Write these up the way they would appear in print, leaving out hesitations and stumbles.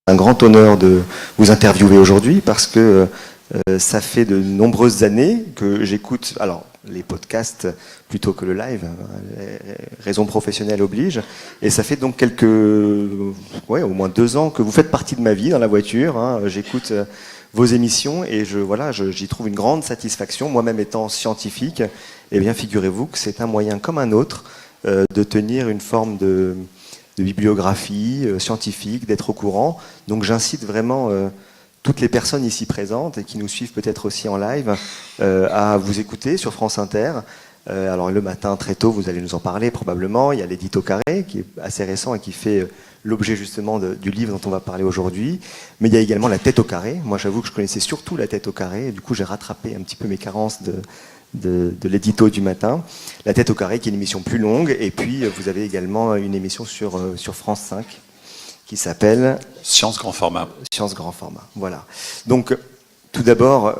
un grand honneur de vous interviewer aujourd'hui parce que ça fait de nombreuses années que j'écoute les podcasts plutôt que le live, raison professionnelle oblige, et ça fait donc au moins 2 ans que vous faites partie de ma vie dans la voiture. J'écoute vos émissions et j'y trouve une grande satisfaction. Moi-même étant scientifique, eh bien figurez-vous que c'est un moyen comme un autre de tenir une forme de bibliographie scientifique, d'être au courant. Donc j'incite vraiment toutes les personnes ici présentes et qui nous suivent peut-être aussi en live à vous écouter sur France Inter. Alors le matin très tôt, vous allez nous en parler probablement. Il y a l'édito carré qui est assez récent et qui fait l'objet justement du livre dont on va parler aujourd'hui. Mais il y a également la tête au carré. Moi j'avoue que je connaissais surtout la tête au carré et du coup j'ai rattrapé un petit peu mes carences de l'édito du matin. La tête au carré qui est une émission plus longue, et puis vous avez également une émission sur France 5 qui s'appelle Science Grand Format. Science Grand Format, voilà. Donc tout d'abord,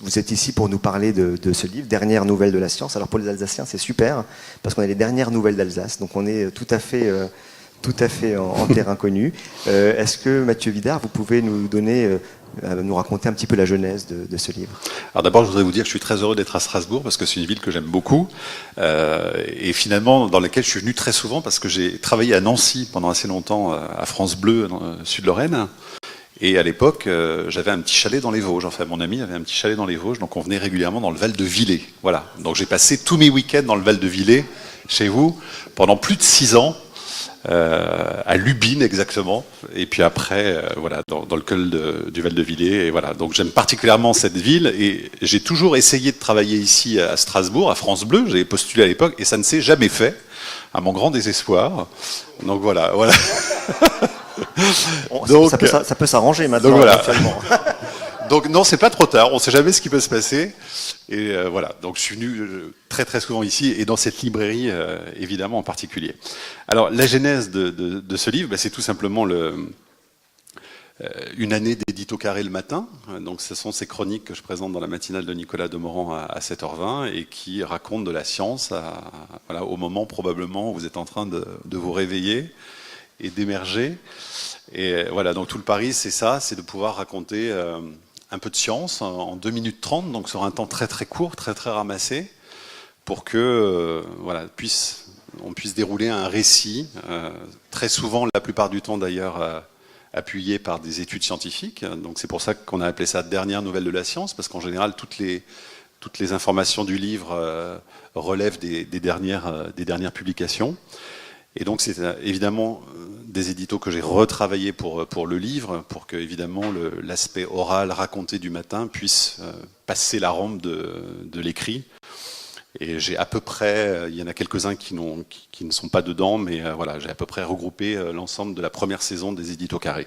vous êtes ici pour nous parler de ce livre, Dernières nouvelles de la science. Alors pour les Alsaciens c'est super, parce qu'on a les dernières nouvelles d'Alsace, donc on est tout à fait en terrain connu. Est-ce que Mathieu Vidard, vous pouvez nous raconter un petit peu la genèse de ce livre? Alors d'abord, je voudrais vous dire que je suis très heureux d'être à Strasbourg parce que c'est une ville que j'aime beaucoup et finalement dans laquelle je suis venu très souvent parce que j'ai travaillé à Nancy pendant assez longtemps à France Bleu, dans le Sud-Lorraine. Et à l'époque, j'avais un petit chalet dans les Vosges. Enfin, mon ami avait un petit chalet dans les Vosges, donc on venait régulièrement dans le Val de Villers. Voilà. Donc j'ai passé tous mes week-ends dans le Val de Villers, chez vous, pendant plus de 6 ans. À Lubin exactement, et puis après dans le col du Val de Villers, et voilà. Donc j'aime particulièrement cette ville et j'ai toujours essayé de travailler ici à Strasbourg, à France Bleu. J'ai postulé à l'époque et ça ne s'est jamais fait, à mon grand désespoir. Donc voilà. Donc, ça peut s'arranger maintenant. Donc voilà. Donc non, c'est pas trop tard, on ne sait jamais ce qui peut se passer. Et voilà, donc je suis venu très très souvent ici et dans cette librairie évidemment en particulier. Alors la genèse de ce livre, c'est tout simplement une année d'édito carré le matin. Donc ce sont ces chroniques que je présente dans la matinale de Nicolas Demorand à 7h20 et qui racontent de la science au moment probablement où vous êtes en train de vous réveiller et d'émerger. Et voilà, donc tout le pari c'est ça, c'est de pouvoir raconter un peu de science en 2 minutes 30, donc sur un temps très très court, très très ramassé, pour que on puisse dérouler un récit, très souvent, la plupart du temps d'ailleurs, appuyé par des études scientifiques. Donc c'est pour ça qu'on a appelé ça Dernières nouvelles de la science, parce qu'en général toutes les informations du livre relèvent des dernières publications. Et donc c'est évidemment des éditos que j'ai retravaillés pour le livre, pour que évidemment l'aspect oral raconté du matin puisse passer la rampe de l'écrit. Et j'ai à peu près, il y en a quelques-uns qui ne sont pas dedans, mais j'ai à peu près regroupé l'ensemble de la première saison des éditos carrés.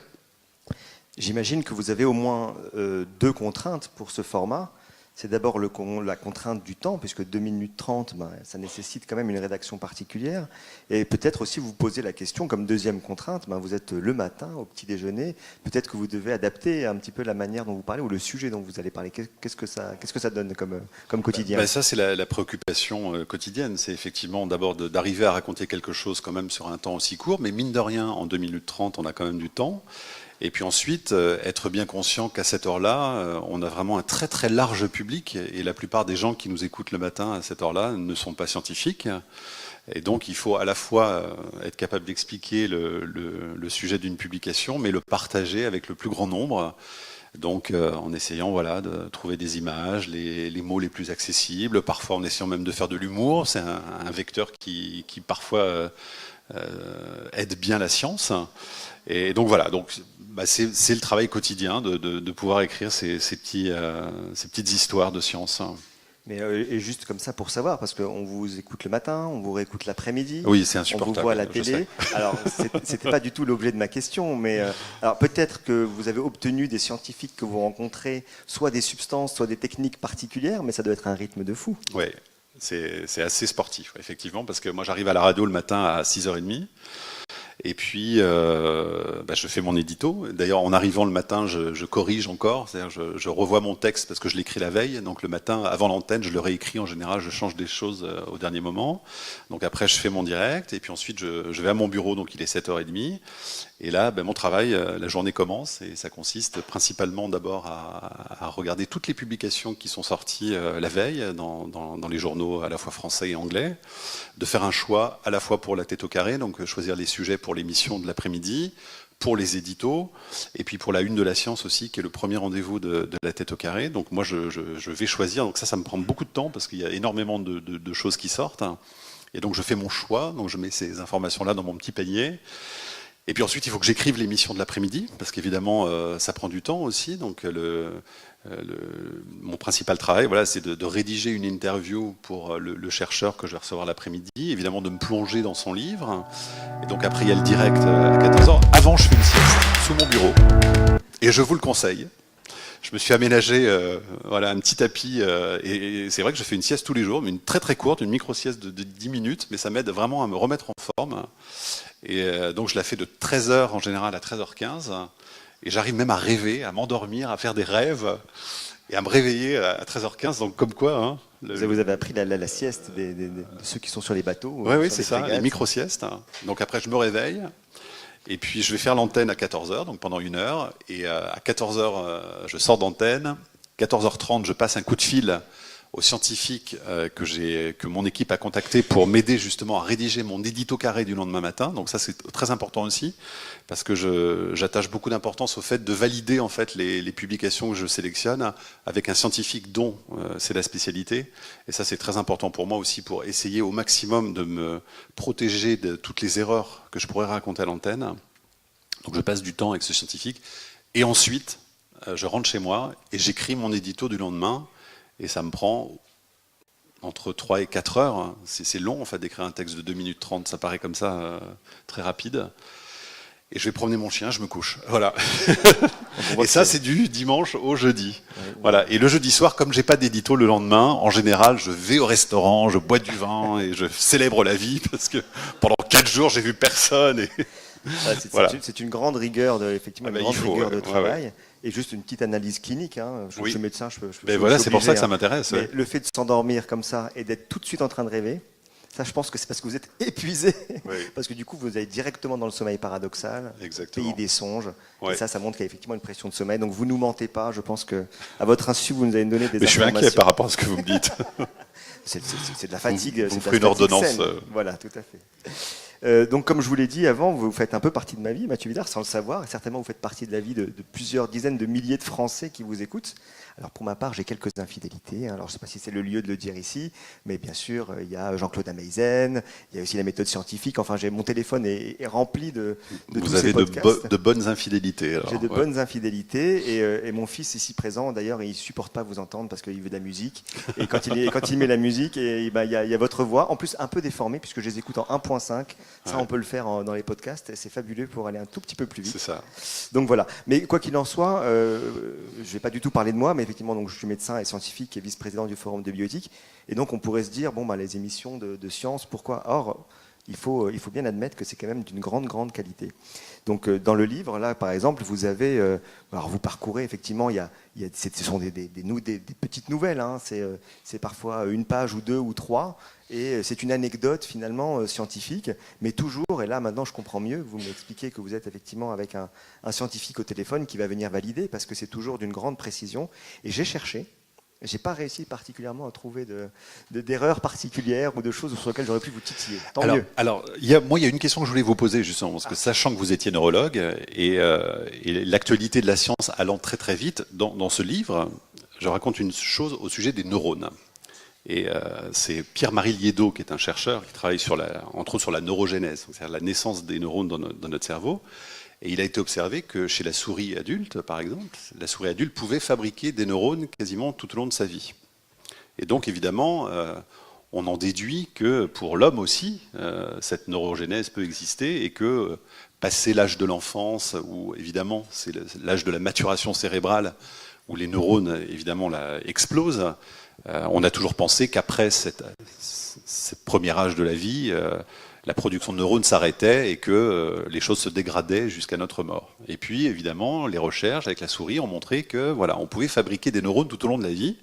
J'imagine que vous avez au moins 2 contraintes pour ce format. C'est d'abord la contrainte du temps, puisque 2 minutes 30, ça nécessite quand même une rédaction particulière. Et peut-être aussi vous posez la question, comme deuxième contrainte, vous êtes le matin au petit déjeuner, peut-être que vous devez adapter un petit peu la manière dont vous parlez ou le sujet dont vous allez parler. Qu'est-ce que ça donne comme quotidien? Ça, c'est la préoccupation quotidienne. C'est effectivement d'abord d'arriver à raconter quelque chose quand même sur un temps aussi court, mais mine de rien, en 2 minutes 30, on a quand même du temps. Et puis ensuite, être bien conscient qu'à cette heure-là, on a vraiment un très très large public et la plupart des gens qui nous écoutent le matin à cette heure-là ne sont pas scientifiques. Et donc il faut à la fois être capable d'expliquer le sujet d'une publication, mais le partager avec le plus grand nombre. Donc en essayant de trouver des images, les mots les plus accessibles, parfois en essayant même de faire de l'humour. C'est un vecteur qui parfois aide bien la science. Et donc voilà, c'est le travail quotidien de pouvoir écrire ces petites histoires de science. Mais et juste comme ça pour savoir, parce qu'on vous écoute le matin, on vous réécoute l'après-midi, oui, c'est insupportable, on vous voit à la télé. Alors c'était pas du tout l'objet de ma question, mais alors peut-être que vous avez obtenu des scientifiques que vous rencontrez, soit des substances, soit des techniques particulières, mais ça doit être un rythme de fou. Oui, c'est assez sportif, effectivement, parce que moi j'arrive à la radio le matin à 6h30. Et puis, je fais mon édito. D'ailleurs, en arrivant le matin, je corrige encore. C'est-à-dire, je revois mon texte parce que je l'écris la veille. Donc le matin, avant l'antenne, je le réécris. En général, je change des choses au dernier moment. Donc après, je fais mon direct. Et puis ensuite, je vais à mon bureau. Donc il est 7h30. Et là, mon travail, la journée commence. Et ça consiste principalement d'abord à regarder toutes les publications qui sont sorties la veille dans les journaux à la fois français et anglais. De faire un choix à la fois pour la tête au carré, donc choisir les sujets pour l'émission de l'après-midi, pour les éditos, et puis pour la une de la science aussi, qui est le premier rendez-vous de la tête au carré. Donc moi, je vais choisir. Donc ça me prend beaucoup de temps parce qu'il y a énormément de choses qui sortent. Et donc je fais mon choix. Donc je mets ces informations-là dans mon petit panier. Et puis ensuite, il faut que j'écrive l'émission de l'après-midi, parce qu'évidemment, ça prend du temps aussi. Donc mon principal travail, voilà, c'est de rédiger une interview pour le chercheur que je vais recevoir l'après-midi, évidemment de me plonger dans son livre. Et donc après, il y a le direct à 14h. Avant, je fais une sieste sous mon bureau. Et je vous le conseille. Je me suis aménagé un petit tapis et c'est vrai que je fais une sieste tous les jours, mais une très très courte, une micro-sieste de 10 minutes, mais ça m'aide vraiment à me remettre en forme. Et donc je la fais de 13h en général à 13h15. Et j'arrive même à rêver, à m'endormir, à faire des rêves et à me réveiller à 13h15. Donc comme quoi... Vous avez appris la sieste de ceux qui sont sur les bateaux. Oui, c'est ça, les micro-siestes. Donc après, je me réveille. Et puis je vais faire l'antenne à 14h, donc pendant 1 heure. Et à 14h, je sors d'antenne. 14h30, je passe un coup de fil aux scientifiques que mon équipe a contacté pour m'aider justement à rédiger mon édito carré du lendemain matin. Donc ça, c'est très important aussi, parce que j'attache beaucoup d'importance au fait de valider en fait les publications que je sélectionne avec un scientifique dont c'est la spécialité. Et ça, c'est très important pour moi aussi, pour essayer au maximum de me protéger de toutes les erreurs que je pourrais raconter à l'antenne. Donc je passe du temps avec ce scientifique. Et ensuite, je rentre chez moi et j'écris mon édito du lendemain. Et ça me prend entre 3 et 4 heures. C'est long en fait d'écrire un texte de 2 minutes 30, ça paraît comme ça très rapide. Et je vais promener mon chien, je me couche. Voilà. Et ça, c'est du dimanche au jeudi. Ouais. Voilà. Et le jeudi soir, comme j'ai pas d'édito le lendemain, en général, je vais au restaurant, je bois du vin et je célèbre la vie parce que pendant 4 jours, j'ai vu personne. Et... c'est une grande rigueur, effectivement, une grande rigueur de travail. Ouais. Et juste une petite analyse clinique. Je suis médecin, mais voilà, c'est pour ça que ça m'intéresse. Ouais. Le fait de s'endormir comme ça et d'être tout de suite en train de rêver, ça, je pense que c'est parce que vous êtes épuisé. Oui. Parce que du coup, vous allez directement dans le sommeil paradoxal, pays des songes. Ouais. Et ça montre qu'il y a effectivement une pression de sommeil. Donc vous ne nous mentez pas. Je pense que à votre insu, vous nous avez donné des informations. Mais je suis inquiet par rapport à ce que vous me dites. C'est de la fatigue. Vous ferez une ordonnance. Voilà, tout à fait. Donc, comme je vous l'ai dit avant, vous faites un peu partie de ma vie, Mathieu Villard, sans le savoir. Et certainement, vous faites partie de la vie de plusieurs dizaines de milliers de Français qui vous écoutent. Alors, pour ma part, j'ai quelques infidélités. Alors, je ne sais pas si c'est le lieu de le dire ici, mais bien sûr, il y a Jean-Claude Ameisen, il y a aussi la méthode scientifique. Enfin, mon téléphone est rempli de tous ces podcasts. Vous avez de bonnes infidélités. J'ai de bonnes infidélités. Et mon fils, ici présent, d'ailleurs, il ne supporte pas vous entendre parce qu'il veut de la musique. Et quand il met la musique, il y a votre voix, en plus un peu déformée, puisque je les écoute en 1.5. Ça, on peut le faire dans les podcasts. C'est fabuleux pour aller un tout petit peu plus vite. C'est ça. Donc voilà. Mais quoi qu'il en soit, je ne vais pas du tout parler de moi, mais effectivement, donc, je suis médecin et scientifique et vice-président du Forum de bioéthique. Et donc, on pourrait se dire, les émissions de science, pourquoi ? Or, il faut bien admettre que c'est quand même d'une grande, grande qualité. Donc, dans le livre, là, par exemple, vous avez... alors, vous parcourez, effectivement, ce sont des petites nouvelles. C'est parfois une page ou 2 ou 3. Et c'est une anecdote, finalement, scientifique. Mais toujours, et là, maintenant, je comprends mieux, vous m'expliquez que vous êtes effectivement avec un scientifique au téléphone qui va venir valider, parce que c'est toujours d'une grande précision. Et j'ai cherché. Je n'ai pas réussi particulièrement à trouver d'erreurs particulières ou de choses sur lesquelles j'aurais pu vous titiller. Tant mieux. Alors, il y a une question que je voulais vous poser, justement, parce que sachant que vous étiez neurologue et l'actualité de la science allant très très vite, dans ce livre, je raconte une chose au sujet des neurones. Et c'est Pierre-Marie Liédot, qui est un chercheur qui travaille entre autres sur la neurogénèse, c'est-à-dire la naissance des neurones dans notre cerveau. Et il a été observé que chez la souris adulte, par exemple, la souris adulte pouvait fabriquer des neurones quasiment tout au long de sa vie. Et donc, évidemment, on en déduit que pour l'homme aussi, cette neurogénèse peut exister et que, passé l'âge de l'enfance, où évidemment c'est l'âge de la maturation cérébrale, où les neurones, évidemment, explosent, on a toujours pensé qu'après ce premier âge de la vie, la production de neurones s'arrêtait et que les choses se dégradaient jusqu'à notre mort. Et puis, évidemment, les recherches avec la souris ont montré que voilà, on pouvait fabriquer des neurones tout au long de la vie.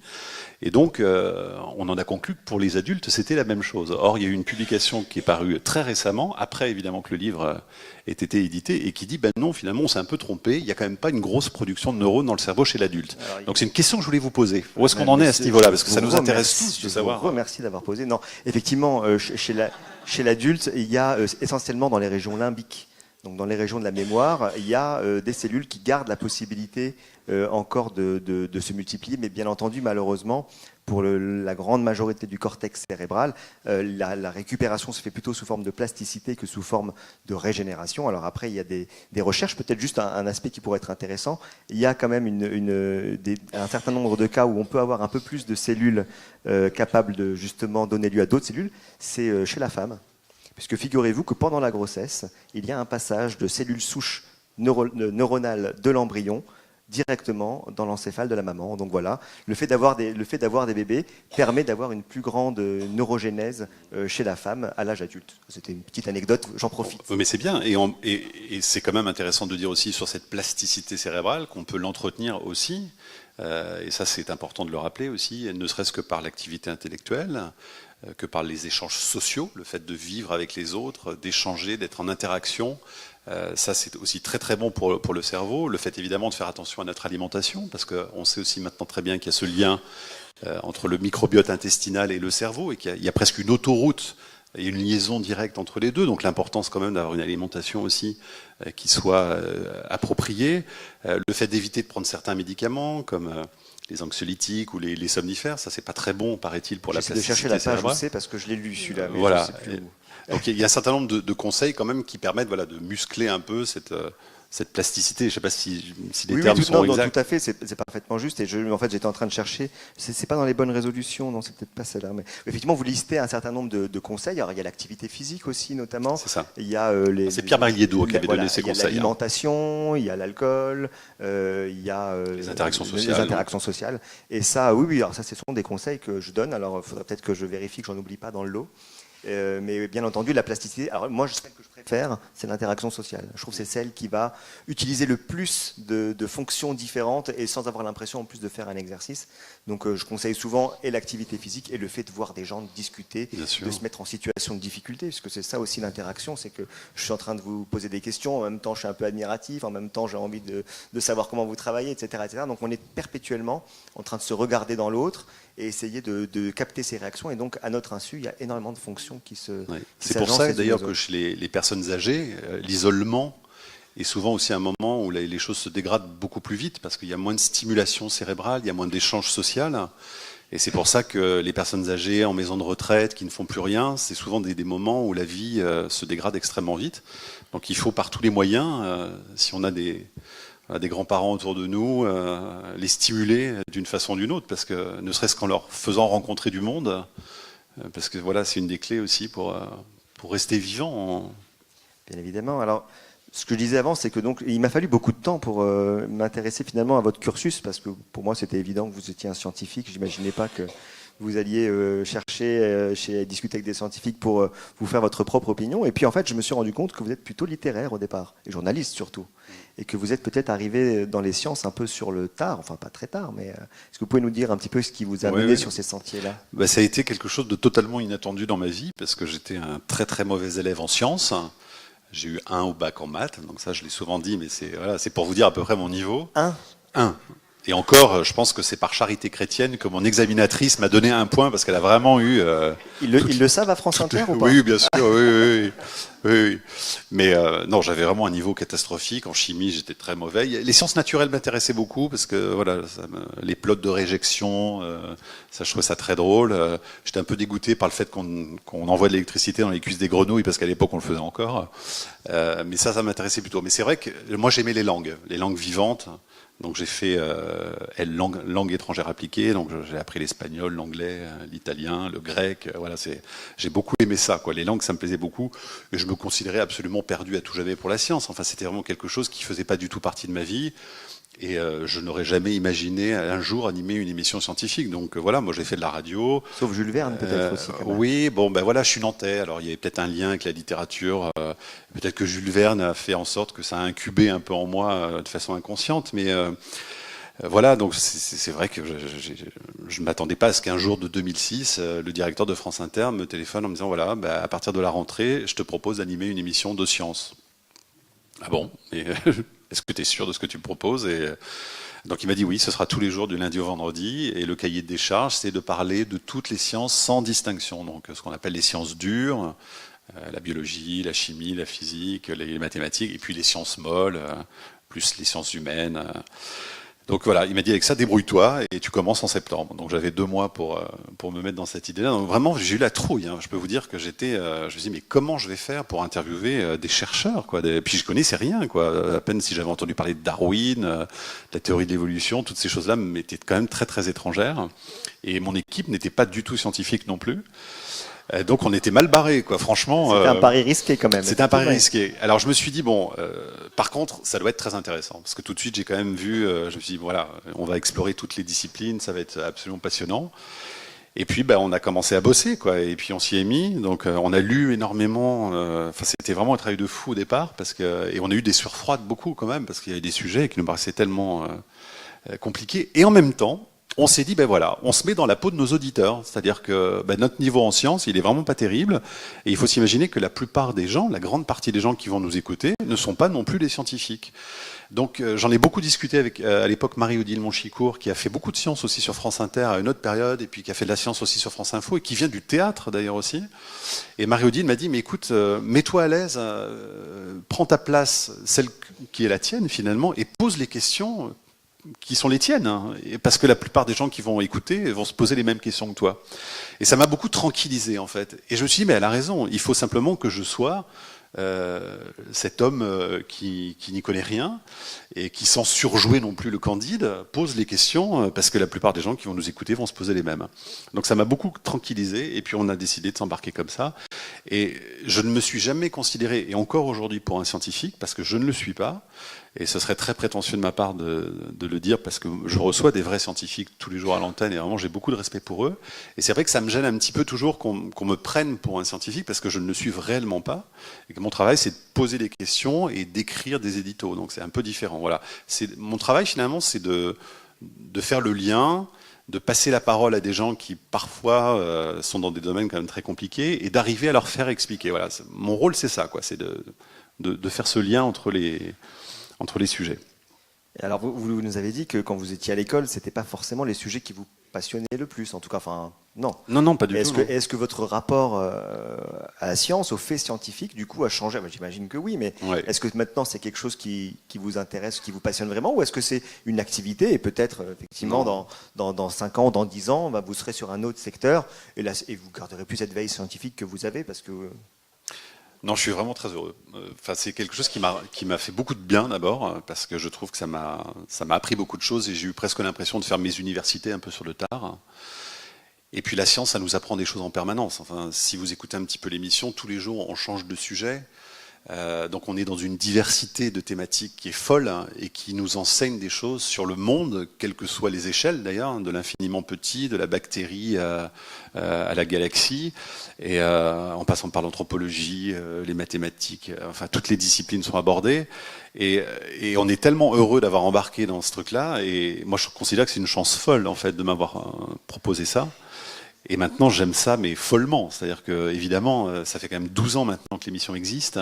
Et donc, on en a conclu que pour les adultes, c'était la même chose. Or, il y a eu une publication qui est parue très récemment, après évidemment que le livre ait été édité, et qui dit, ben non, finalement, on s'est un peu trompé, il n'y a quand même pas une grosse production de neurones dans le cerveau chez l'adulte. Donc c'est une question que je voulais vous poser. Où est-ce qu'on en est à ce niveau-là? Parce que ça nous intéresse tous de savoir. Je vous remercie d'avoir posé. Non, effectivement, chez l'adulte, il y a essentiellement dans les régions limbiques, donc dans les régions de la mémoire, il y a des cellules qui gardent la possibilité encore de se multiplier, mais bien entendu, malheureusement, pour la grande majorité du cortex cérébral, la récupération se fait plutôt sous forme de plasticité que sous forme de régénération. Alors après, il y a des recherches, peut-être juste un aspect qui pourrait être intéressant. Il y a quand même un certain nombre de cas où on peut avoir un peu plus de cellules capables de justement donner lieu à d'autres cellules. C'est chez la femme. Puisque figurez-vous que pendant la grossesse, il y a un passage de cellules souches neuronales de l'embryon directement dans l'encéphale de la maman. Donc voilà, le fait d'avoir des bébés permet d'avoir une plus grande neurogénèse chez la femme à l'âge adulte. C'était une petite anecdote, j'en profite. Mais c'est bien, et c'est quand même intéressant de dire aussi sur cette plasticité cérébrale qu'on peut l'entretenir aussi, et ça c'est important de le rappeler aussi, ne serait-ce que par l'activité intellectuelle, que par les échanges sociaux, le fait de vivre avec les autres, d'échanger, d'être en interaction. Ça, c'est aussi très très bon pour le cerveau. Le fait évidemment de faire attention à notre alimentation, parce qu'on sait aussi maintenant très bien qu'il y a ce lien entre le microbiote intestinal et le cerveau, et qu'il y a presque une autoroute et une liaison directe entre les deux. Donc l'importance quand même d'avoir une alimentation aussi qui soit appropriée. Le fait d'éviter de prendre certains médicaments, comme les anxiolytiques ou les somnifères, ça c'est pas très bon, paraît-il, pour la plasticité cérébrale. J'essaie de chercher la page, je sais, parce que je l'ai lu celui-là, mais voilà. Je sais plus où. Donc il y a un certain nombre de conseils quand même qui permettent de muscler un peu cette plasticité. Je ne sais pas si les termes sont exacts. Tout à fait, c'est parfaitement juste. Et en fait, j'étais en train de chercher. C'est pas dans les bonnes résolutions, non, c'est peut-être pas celle-là. Mais effectivement, vous listez un certain nombre de conseils. Alors, il y a l'activité physique aussi, notamment. C'est ça. Il y a c'est Pierre-Marie Liédot qui avait donné ces conseils. Il y a l'alimentation, il y a l'alcool, il y a les interactions sociales. Et ça, oui. Alors ça, ce sont des conseils que je donne. Alors, il faudrait peut-être que je vérifie que j'en oublie pas dans le lot. Mais bien entendu, la plasticité. Alors moi, celle que je préfère, c'est l'interaction sociale. Je trouve que c'est celle qui va utiliser le plus de fonctions différentes et sans avoir l'impression en plus de faire un exercice. Donc je conseille souvent et l'activité physique et le fait de voir des gens discuter, de se mettre en situation de difficulté, parce que c'est ça aussi l'interaction, c'est que je suis en train de vous poser des questions, en même temps je suis un peu admiratif, en même temps j'ai envie de savoir comment vous travaillez, etc., etc. Donc on est perpétuellement en train de se regarder dans l'autre et essayer de capter ses réactions. Et donc, à notre insu, il y a énormément de fonctions qui se... Oui. C'est pour ça, d'ailleurs, que chez les personnes âgées, l'isolement est souvent aussi un moment où les choses se dégradent beaucoup plus vite, parce qu'il y a moins de stimulation cérébrale, il y a moins d'échange social. Et c'est pour ça que les personnes âgées en maison de retraite, qui ne font plus rien, c'est souvent des moments où la vie se dégrade extrêmement vite. Donc il faut par tous les moyens, si on a des grands-parents autour de nous, les stimuler d'une façon ou d'une autre, parce que ne serait-ce qu'en leur faisant rencontrer du monde, parce que voilà, c'est une des clés aussi pour rester vivant. Bien évidemment. Alors, ce que je disais avant, c'est que donc il m'a fallu beaucoup de temps pour m'intéresser finalement à votre cursus, parce que pour moi c'était évident que vous étiez un scientifique. J'imaginais pas que vous alliez discuter avec des scientifiques pour vous faire votre propre opinion. Et puis en fait, je me suis rendu compte que vous êtes plutôt littéraire au départ, et journaliste surtout, et que vous êtes peut-être arrivé dans les sciences un peu sur le tard, enfin pas très tard, mais est-ce que vous pouvez nous dire un petit peu ce qui vous a mené sur ces sentiers-là? Ça a été quelque chose de totalement inattendu dans ma vie, parce que j'étais un très très mauvais élève en sciences. J'ai eu 1 au bac en maths, donc ça je l'ai souvent dit, mais c'est pour vous dire à peu près mon niveau. 1. Et encore, je pense que c'est par charité chrétienne que mon examinatrice m'a donné 1 point, parce qu'elle a vraiment eu... Ils le savent à France Inter ou pas? Oui, bien sûr, oui. Mais non, j'avais vraiment un niveau catastrophique. En chimie, j'étais très mauvais. Les sciences naturelles m'intéressaient beaucoup, parce que voilà, les plots de réjection, ça, je trouvais ça très drôle. J'étais un peu dégoûté par le fait qu'on envoie de l'électricité dans les cuisses des grenouilles, parce qu'à l'époque, on le faisait encore. Mais ça m'intéressait plutôt. Mais c'est vrai que moi, j'aimais les langues vivantes. Donc j'ai fait langue étrangère appliquée, donc j'ai appris l'espagnol, l'anglais, l'italien, le grec. Voilà, j'ai beaucoup aimé ça, quoi. Les langues, ça me plaisait beaucoup. Et je me considérais absolument perdu à tout jamais pour la science. Enfin, c'était vraiment quelque chose qui faisait pas du tout partie de ma vie. Et je n'aurais jamais imaginé un jour animer une émission scientifique. Donc voilà, moi j'ai fait de la radio. Sauf Jules Verne peut-être aussi. Quand même. Oui, bon ben voilà, je suis nantais. Alors il y avait peut-être un lien avec la littérature. Peut-être que Jules Verne a fait en sorte que ça a incubé un peu en moi de façon inconsciente. Mais voilà, donc c'est vrai que je ne m'attendais pas à ce qu'un jour de 2006, le directeur de France Inter me téléphone en me disant voilà, à partir de la rentrée, je te propose d'animer une émission de science. Ah bon? Et est-ce que tu es sûr de ce que tu me proposes? Et donc il m'a dit oui, ce sera tous les jours du lundi au vendredi. Et le cahier des charges, c'est de parler de toutes les sciences sans distinction. Donc ce qu'on appelle les sciences dures, la biologie, la chimie, la physique, les mathématiques, et puis les sciences molles, plus les sciences humaines. Donc voilà, il m'a dit avec ça, débrouille-toi et tu commences en septembre. Donc j'avais 2 mois pour me mettre dans cette idée-là. Donc vraiment, j'ai eu la trouille. Je peux vous dire que je me suis dit, mais comment je vais faire pour interviewer des chercheurs, quoi. Puis je connaissais rien, quoi. À peine si j'avais entendu parler de Darwin, de la théorie de l'évolution, toutes ces choses-là m'étaient quand même très très étrangères. Et mon équipe n'était pas du tout scientifique non plus. Donc on était mal barrés, quoi. Franchement. C'était un pari risqué quand même. C'était un pari risqué. Alors je me suis dit bon, par contre, ça doit être très intéressant parce que tout de suite j'ai quand même vu, je me suis dit voilà, on va explorer toutes les disciplines, ça va être absolument passionnant. Et puis on a commencé à bosser, quoi. Et puis on s'y est mis. Donc on a lu énormément. Enfin c'était vraiment un travail de fou au départ et on a eu des sueurs froides beaucoup quand même parce qu'il y avait des sujets qui nous paraissaient tellement compliqués. Et en même temps, on s'est dit, voilà, on se met dans la peau de nos auditeurs. C'est-à-dire que notre niveau en science, il est vraiment pas terrible. Et il faut s'imaginer que la plupart des gens, la grande partie des gens qui vont nous écouter, ne sont pas non plus des scientifiques. Donc j'en ai beaucoup discuté avec, à l'époque, Marie-Odile Monchicourt, qui a fait beaucoup de sciences aussi sur France Inter à une autre période, et puis qui a fait de la science aussi sur France Info, et qui vient du théâtre d'ailleurs aussi. Et Marie-Odile m'a dit, mais écoute, mets-toi à l'aise, prends ta place, celle qui est la tienne finalement, et pose les questions qui sont les tiennes, parce que la plupart des gens qui vont écouter vont se poser les mêmes questions que toi. Et ça m'a beaucoup tranquillisé en fait. Et je me suis dit, mais elle a raison, il faut simplement que je sois cet homme qui n'y connaît rien et qui, sans surjouer non plus le candide, pose les questions, parce que la plupart des gens qui vont nous écouter vont se poser les mêmes. Donc ça m'a beaucoup tranquillisé, et puis on a décidé de s'embarquer comme ça. Et je ne me suis jamais considéré, et encore aujourd'hui, pour un scientifique, parce que je ne le suis pas. Et ce serait très prétentieux de ma part de le dire, parce que je reçois des vrais scientifiques tous les jours à l'antenne, et vraiment j'ai beaucoup de respect pour eux. Et c'est vrai que ça me gêne un petit peu toujours qu'on me prenne pour un scientifique, parce que je ne le suis réellement pas. Et que mon travail, c'est de poser des questions et d'écrire des éditos. Donc c'est un peu différent. Voilà. Mon travail, finalement, c'est de faire le lien, de passer la parole à des gens qui, parfois, sont dans des domaines quand même très compliqués, et d'arriver à leur faire expliquer. Voilà. Mon rôle, c'est ça, quoi. C'est de faire ce lien entre les sujets. Alors vous nous avez dit que quand vous étiez à l'école, c'était pas forcément les sujets qui vous passionnaient le plus, en tout cas, enfin non. Non, pas du tout. Est-ce que votre rapport à la science, aux faits scientifiques, du coup, a changé? J'imagine que oui, mais ouais. Est-ce que maintenant c'est quelque chose qui vous intéresse, qui vous passionne vraiment, ou est-ce que c'est une activité et peut-être effectivement dans 5 ans, dans 10 ans, vous serez sur un autre secteur et vous garderez plus cette veille scientifique que vous avez parce que Non, je suis vraiment très heureux. Enfin, c'est quelque chose qui m'a fait beaucoup de bien d'abord, parce que je trouve que ça m'a appris beaucoup de choses, et j'ai eu presque l'impression de faire mes universités un peu sur le tard. Et puis la science, ça nous apprend des choses en permanence. Enfin, si vous écoutez un petit peu l'émission, tous les jours on change de sujet. Donc on est dans une diversité de thématiques qui est folle, et qui nous enseigne des choses sur le monde, quelles que soient les échelles d'ailleurs, de l'infiniment petit, de la bactérie à la galaxie, et en passant par l'anthropologie, les mathématiques, enfin toutes les disciplines sont abordées, et on est tellement heureux d'avoir embarqué dans ce truc-là, et moi je considère que c'est une chance folle en fait de m'avoir proposé ça. Et maintenant, j'aime ça, mais follement. C'est-à-dire que, évidemment, ça fait quand même 12 ans maintenant que l'émission existe.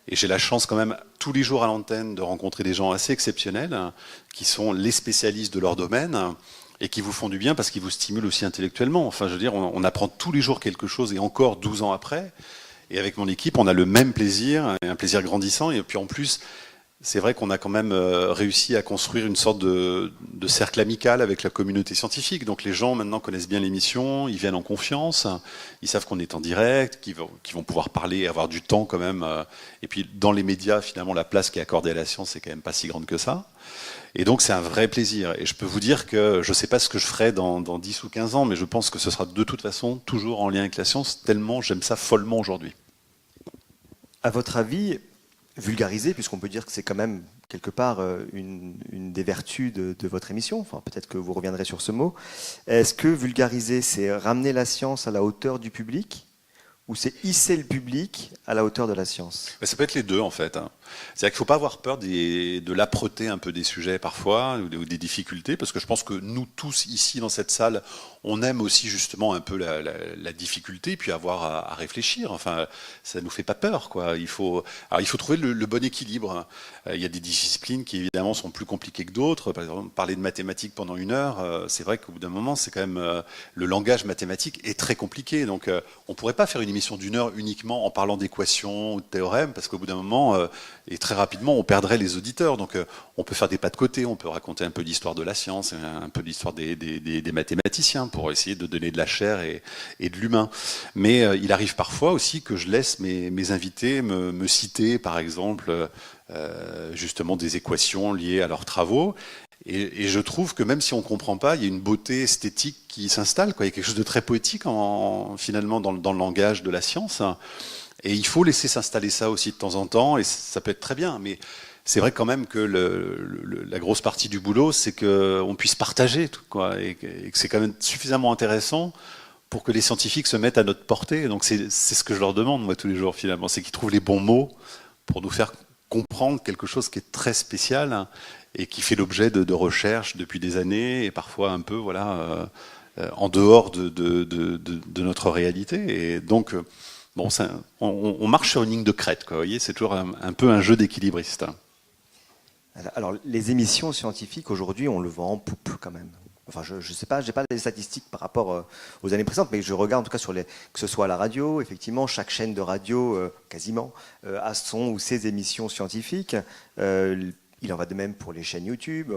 Et j'ai la chance quand même, tous les jours à l'antenne, de rencontrer des gens assez exceptionnels, qui sont les spécialistes de leur domaine, et qui vous font du bien parce qu'ils vous stimulent aussi intellectuellement. Enfin, je veux dire, on apprend tous les jours quelque chose, et encore 12 ans après. Et avec mon équipe, on a le même plaisir, et un plaisir grandissant. Et puis en plus, c'est vrai qu'on a quand même réussi à construire une sorte de cercle amical avec la communauté scientifique. Donc les gens maintenant connaissent bien l'émission, ils viennent en confiance, ils savent qu'on est en direct, qu'ils vont pouvoir parler et avoir du temps quand même. Et puis dans les médias, finalement, la place qui est accordée à la science, c'est quand même pas si grande que ça. Et donc c'est un vrai plaisir. Et je peux vous dire que je ne sais pas ce que je ferai dans 10 ou 15 ans, mais je pense que ce sera de toute façon toujours en lien avec la science, tellement j'aime ça follement aujourd'hui. À votre avis, vulgariser, puisqu'on peut dire que c'est quand même quelque part une des vertus de votre émission, enfin peut-être que vous reviendrez sur ce mot, est-ce que vulgariser, c'est ramener la science à la hauteur du public ou c'est hisser le public à la hauteur de la science? Ça peut être les deux en fait. C'est-à-dire qu'il ne faut pas avoir peur de l'âpreté un peu des sujets parfois, ou des difficultés, parce que je pense que nous tous ici dans cette salle, on aime aussi justement un peu la difficulté, puis avoir à réfléchir. Enfin, ça ne nous fait pas peur, quoi. Il faut trouver le bon équilibre. Il y a des disciplines qui évidemment sont plus compliquées que d'autres. Par exemple, parler de mathématiques pendant 1 heure, c'est vrai qu'au bout d'un moment, c'est quand même le langage mathématique est très compliqué. Donc, on ne pourrait pas faire une émission d'1 heure uniquement en parlant d'équations ou de théorèmes, parce qu'au bout d'un moment, et très rapidement, on perdrait les auditeurs. Donc, on peut faire des pas de côté, on peut raconter un peu l'histoire de la science, un peu l'histoire des mathématiciens, pour essayer de donner de la chair et de l'humain. Mais il arrive parfois aussi que je laisse mes invités me citer, par exemple, justement des équations liées à leurs travaux. Et je trouve que même si on ne comprend pas, il y a une beauté esthétique qui s'installe, quoi. Il y a quelque chose de très poétique finalement dans le langage de la science. Et il faut laisser s'installer ça aussi de temps en temps, et ça peut être très bien. Mais c'est vrai quand même que la grosse partie du boulot, c'est qu'on puisse partager tout, quoi, et que c'est quand même suffisamment intéressant pour que les scientifiques se mettent à notre portée. Donc c'est ce que je leur demande, moi, tous les jours, finalement. C'est qu'ils trouvent les bons mots pour nous faire comprendre quelque chose qui est très spécial et qui fait l'objet de recherches depuis des années, et parfois un peu en dehors de notre réalité. Et donc, bon, on marche sur une ligne de crête, quoi. Vous voyez, c'est toujours un peu un jeu d'équilibriste. Alors, les émissions scientifiques, aujourd'hui, on le vend en poupe quand même. Enfin, je ne sais pas, je n'ai pas les statistiques par rapport aux années précédentes, mais je regarde en tout cas que ce soit à la radio, effectivement, chaque chaîne de radio, quasiment, a son ou ses émissions scientifiques. Il en va de même pour les chaînes YouTube.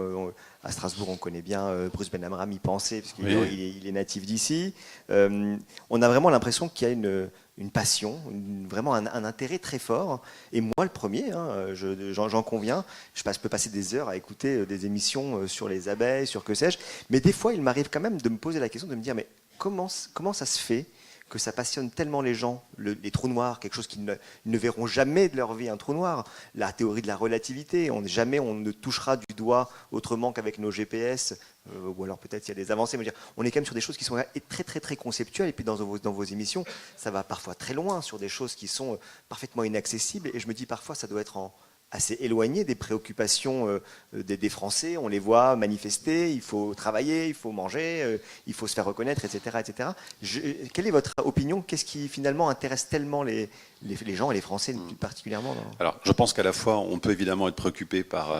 À Strasbourg, on connaît bien Bruce Benhamram, y penser, parce qu'il est natif d'ici. On a vraiment l'impression qu'il y a une passion, vraiment un intérêt très fort. Et moi, le premier, j'en conviens, peux passer des heures à écouter des émissions sur les abeilles, sur que sais-je. Mais des fois, il m'arrive quand même de me poser la question, de me dire, mais comment ça se fait que ça passionne tellement les gens, les trous noirs, quelque chose qu'ils ne verront jamais de leur vie, un trou noir, la théorie de la relativité, jamais on ne touchera du doigt autrement qu'avec nos GPS, ou alors peut-être il y a des avancées, mais on est quand même sur des choses qui sont très très très conceptuelles, et puis dans vos émissions, ça va parfois très loin sur des choses qui sont parfaitement inaccessibles, et je me dis parfois ça doit être assez éloigné des préoccupations des Français. On les voit manifester, il faut travailler, il faut manger, il faut se faire reconnaître, etc. etc. Quelle est votre opinion? Qu'est-ce qui finalement intéresse tellement les gens et les Français plus particulièrement Alors, je pense qu'à la fois, on peut évidemment être préoccupé par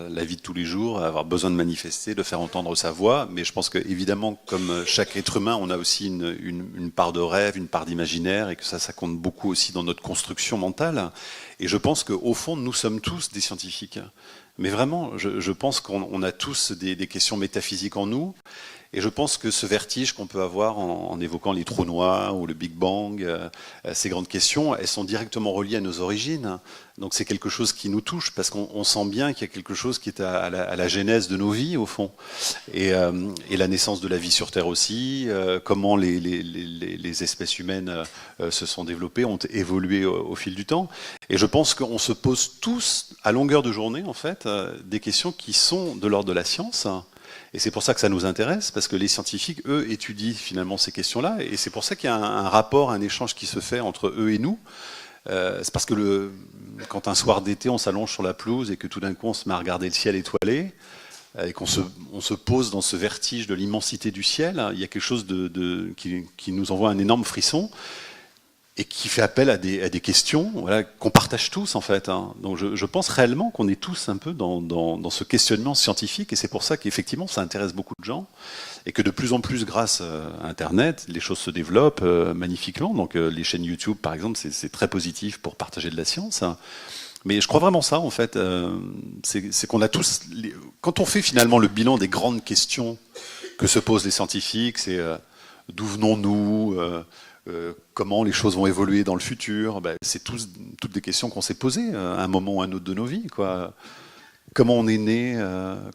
la vie de tous les jours, avoir besoin de manifester, de faire entendre sa voix, mais je pense qu'évidemment, comme chaque être humain, on a aussi une part de rêve, une part d'imaginaire, et que ça compte beaucoup aussi dans notre construction mentale. Et je pense qu'au fond, nous sommes tous des scientifiques. Mais vraiment, je pense qu'on a tous des questions métaphysiques en nous. Et je pense que ce vertige qu'on peut avoir en évoquant les trous noirs ou le Big Bang, ces grandes questions, elles sont directement reliées à nos origines. Donc c'est quelque chose qui nous touche, parce qu'on sent bien qu'il y a quelque chose qui est à la genèse de nos vies, au fond. Et la naissance de la vie sur Terre aussi, comment les espèces humaines se sont développées, ont évolué au fil du temps. Et je pense qu'on se pose tous, à longueur de journée, en fait, des questions qui sont de l'ordre de la science. Et c'est pour ça que ça nous intéresse, parce que les scientifiques, eux, étudient finalement ces questions-là. Et c'est pour ça qu'il y a un rapport, un échange qui se fait entre eux et nous. C'est parce que quand un soir d'été, on s'allonge sur la pelouse et que tout d'un coup, on se met à regarder le ciel étoilé, et qu'on se pose dans ce vertige de l'immensité du ciel, il y a quelque chose qui nous envoie un énorme frisson, et qui fait appel à des questions, voilà, qu'on partage tous en fait. Donc je pense réellement qu'on est tous un peu dans ce questionnement scientifique, et c'est pour ça qu'effectivement ça intéresse beaucoup de gens, et que de plus en plus, grâce à Internet, les choses se développent magnifiquement. Donc les chaînes YouTube par exemple, c'est très positif pour partager de la science. Mais je crois vraiment ça en fait, c'est qu'on a tous, quand on fait finalement le bilan des grandes questions que se posent les scientifiques, c'est d'où venons-nous, comment les choses vont évoluer dans le futur, c'est toutes des questions qu'on s'est posées à un moment ou à un autre de nos vies, quoi. comment on est né,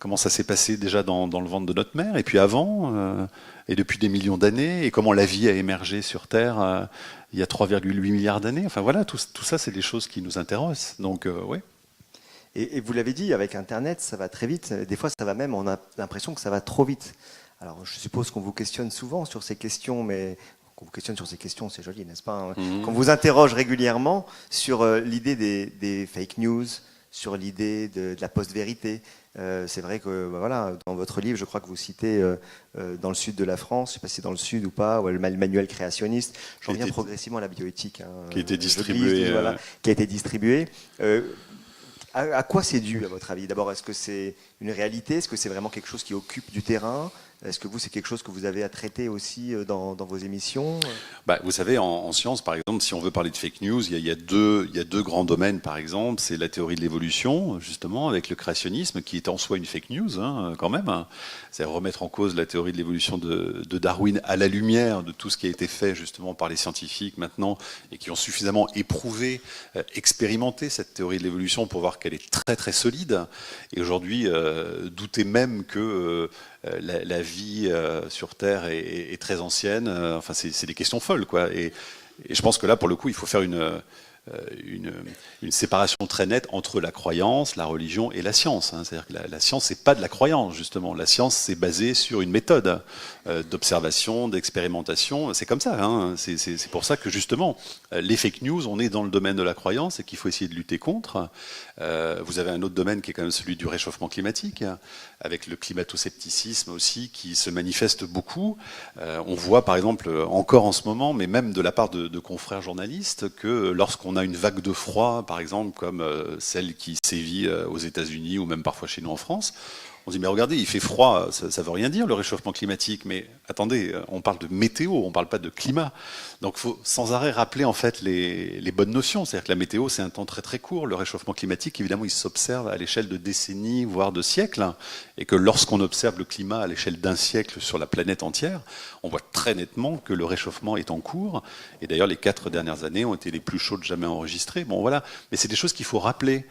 comment ça s'est passé déjà dans le ventre de notre mère, et puis avant, et depuis des millions d'années, et comment la vie a émergé sur Terre il y a 3,8 milliards d'années. Enfin voilà, tout ça, c'est des choses qui nous intéressent. Donc, oui. Et vous l'avez dit, avec Internet, ça va très vite. Des fois, ça va même, on a l'impression que ça va trop vite. Alors, je suppose qu'on vous questionne souvent sur ces questions, mais qu'on vous questionne sur ces questions, c'est joli, n'est-ce pas, Qu'on vous interroge régulièrement sur l'idée des fake news, sur l'idée de la post-vérité. C'est vrai que voilà, dans votre livre, je crois que vous citez dans le sud de la France, je ne sais pas si c'est dans le sud ou pas, le manuel créationniste. J'en viens progressivement à la bioéthique. Qui a été distribué. Voilà, qui a été distribué. À quoi c'est dû, à votre avis? D'abord, est-ce que c'est une réalité? Est-ce que c'est vraiment quelque chose qui occupe du terrain? Est-ce que c'est quelque chose que vous avez à traiter aussi dans vos émissions? Vous savez, en science, par exemple, si on veut parler de fake news, il y a deux grands domaines, par exemple. C'est la théorie de l'évolution, justement, avec le créationnisme, qui est en soi une fake news, quand même. C'est remettre en cause la théorie de l'évolution de Darwin à la lumière de tout ce qui a été fait, justement, par les scientifiques maintenant, et qui ont suffisamment éprouvé, expérimenté cette théorie de l'évolution pour voir qu'elle est très, très solide. Et aujourd'hui, douter même que la vie sur Terre est très ancienne. Enfin, c'est des questions folles, quoi. Et je pense que là, pour le coup, il faut faire une séparation très nette entre la croyance, la religion et la science. C'est-à-dire que la science, c'est pas de la croyance, justement. La science, c'est basé sur une méthode d'observation, d'expérimentation. C'est comme ça. C'est pour ça que, justement, les fake news, on est dans le domaine de la croyance et qu'il faut essayer de lutter contre. Vous avez un autre domaine qui est quand même celui du réchauffement climatique, avec le climato-scepticisme aussi, qui se manifeste beaucoup. On voit, par exemple, encore en ce moment, mais même de la part de confrères journalistes, que lorsqu'on a une vague de froid, par exemple, comme celle qui sévit aux États-Unis ou même parfois chez nous en France, on se dit, mais regardez, il fait froid, ça veut rien dire, le réchauffement climatique. Mais attendez, on parle de météo, on parle pas de climat. Donc il faut sans arrêt rappeler en fait les bonnes notions. C'est-à-dire que la météo, c'est un temps très très court. Le réchauffement climatique, évidemment, il s'observe à l'échelle de décennies, voire de siècles. Et que lorsqu'on observe le climat à l'échelle d'un siècle sur la planète entière, on voit très nettement que le réchauffement est en cours. Et d'ailleurs, les 4 dernières années ont été les plus chaudes jamais enregistrées. Bon, voilà. Mais c'est des choses qu'il faut rappeler.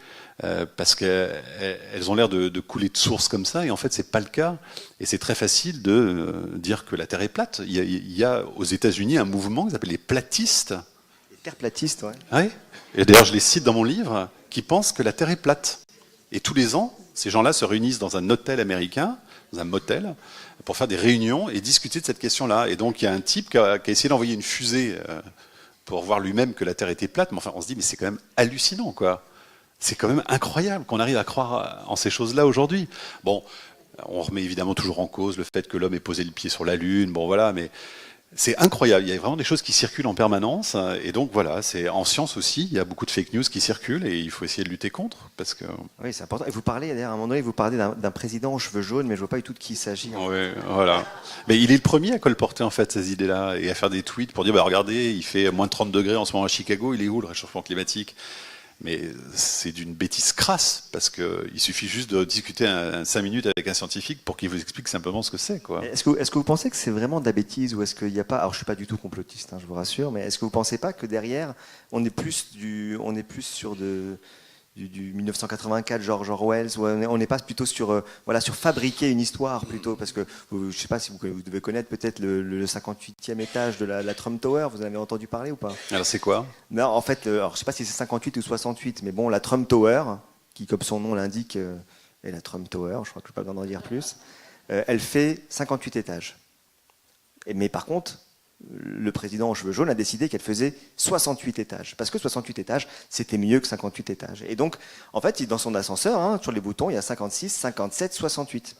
Parce qu'elles ont l'air de couler de source comme ça, et en fait c'est pas le cas. Et c'est très facile de dire que la Terre est plate. Il y a aux États-Unis un mouvement qui s'appelle les platistes. Les terre-platistes, ouais. Ouais. Et d'ailleurs je les cite dans mon livre, qui pensent que la Terre est plate. Et tous les ans, ces gens-là se réunissent dans un hôtel américain, dans un motel, pour faire des réunions et discuter de cette question-là. Et donc il y a un type qui a essayé d'envoyer une fusée pour voir lui-même que la Terre était plate, mais enfin on se dit mais c'est quand même hallucinant, quoi. C'est quand même incroyable qu'on arrive à croire en ces choses-là aujourd'hui. Bon, on remet évidemment toujours en cause le fait que l'homme ait posé le pied sur la Lune, bon voilà, mais c'est incroyable. Il y a vraiment des choses qui circulent en permanence, et donc voilà, c'est en science aussi, il y a beaucoup de fake news qui circulent, et il faut essayer de lutter contre, parce que... Oui, c'est important. Et vous parlez, d'ailleurs, à un moment donné, vous parlez d'un président aux cheveux jaunes, mais je ne vois pas du tout de qui il s'agit. Oui, voilà. Mais il est le premier à colporter en fait ces idées-là, et à faire des tweets pour dire, regardez, il fait moins de 30 degrés en ce moment à Chicago, il est où le réchauffement climatique ? Mais c'est d'une bêtise crasse, parce qu'il suffit juste de discuter 5 minutes avec un scientifique pour qu'il vous explique simplement ce que c'est, quoi. Est-ce que vous pensez que c'est vraiment de la bêtise, ou est-ce qu'il n'y a pas... Alors je ne suis pas du tout complotiste, je vous rassure, mais est-ce que vous ne pensez pas que derrière, on est plus sur du 1984, George Orwell, ou on n'est pas plutôt sur fabriquer une histoire plutôt, parce que je ne sais pas si vous devez connaître peut-être le 58e étage de la Trump Tower, vous en avez entendu parler ou pas? Alors c'est quoi? Non, en fait, alors, je ne sais pas si c'est 58 ou 68, mais bon, la Trump Tower, qui comme son nom l'indique, est la Trump Tower, je crois que je n'ai pas besoin d'en dire plus, elle fait 58 étages. Mais par contre, le président aux cheveux jaunes a décidé qu'elle faisait 68 étages. Parce que 68 étages, c'était mieux que 58 étages. Et donc, en fait, dans son ascenseur, sur les boutons, il y a 56, 57, 68.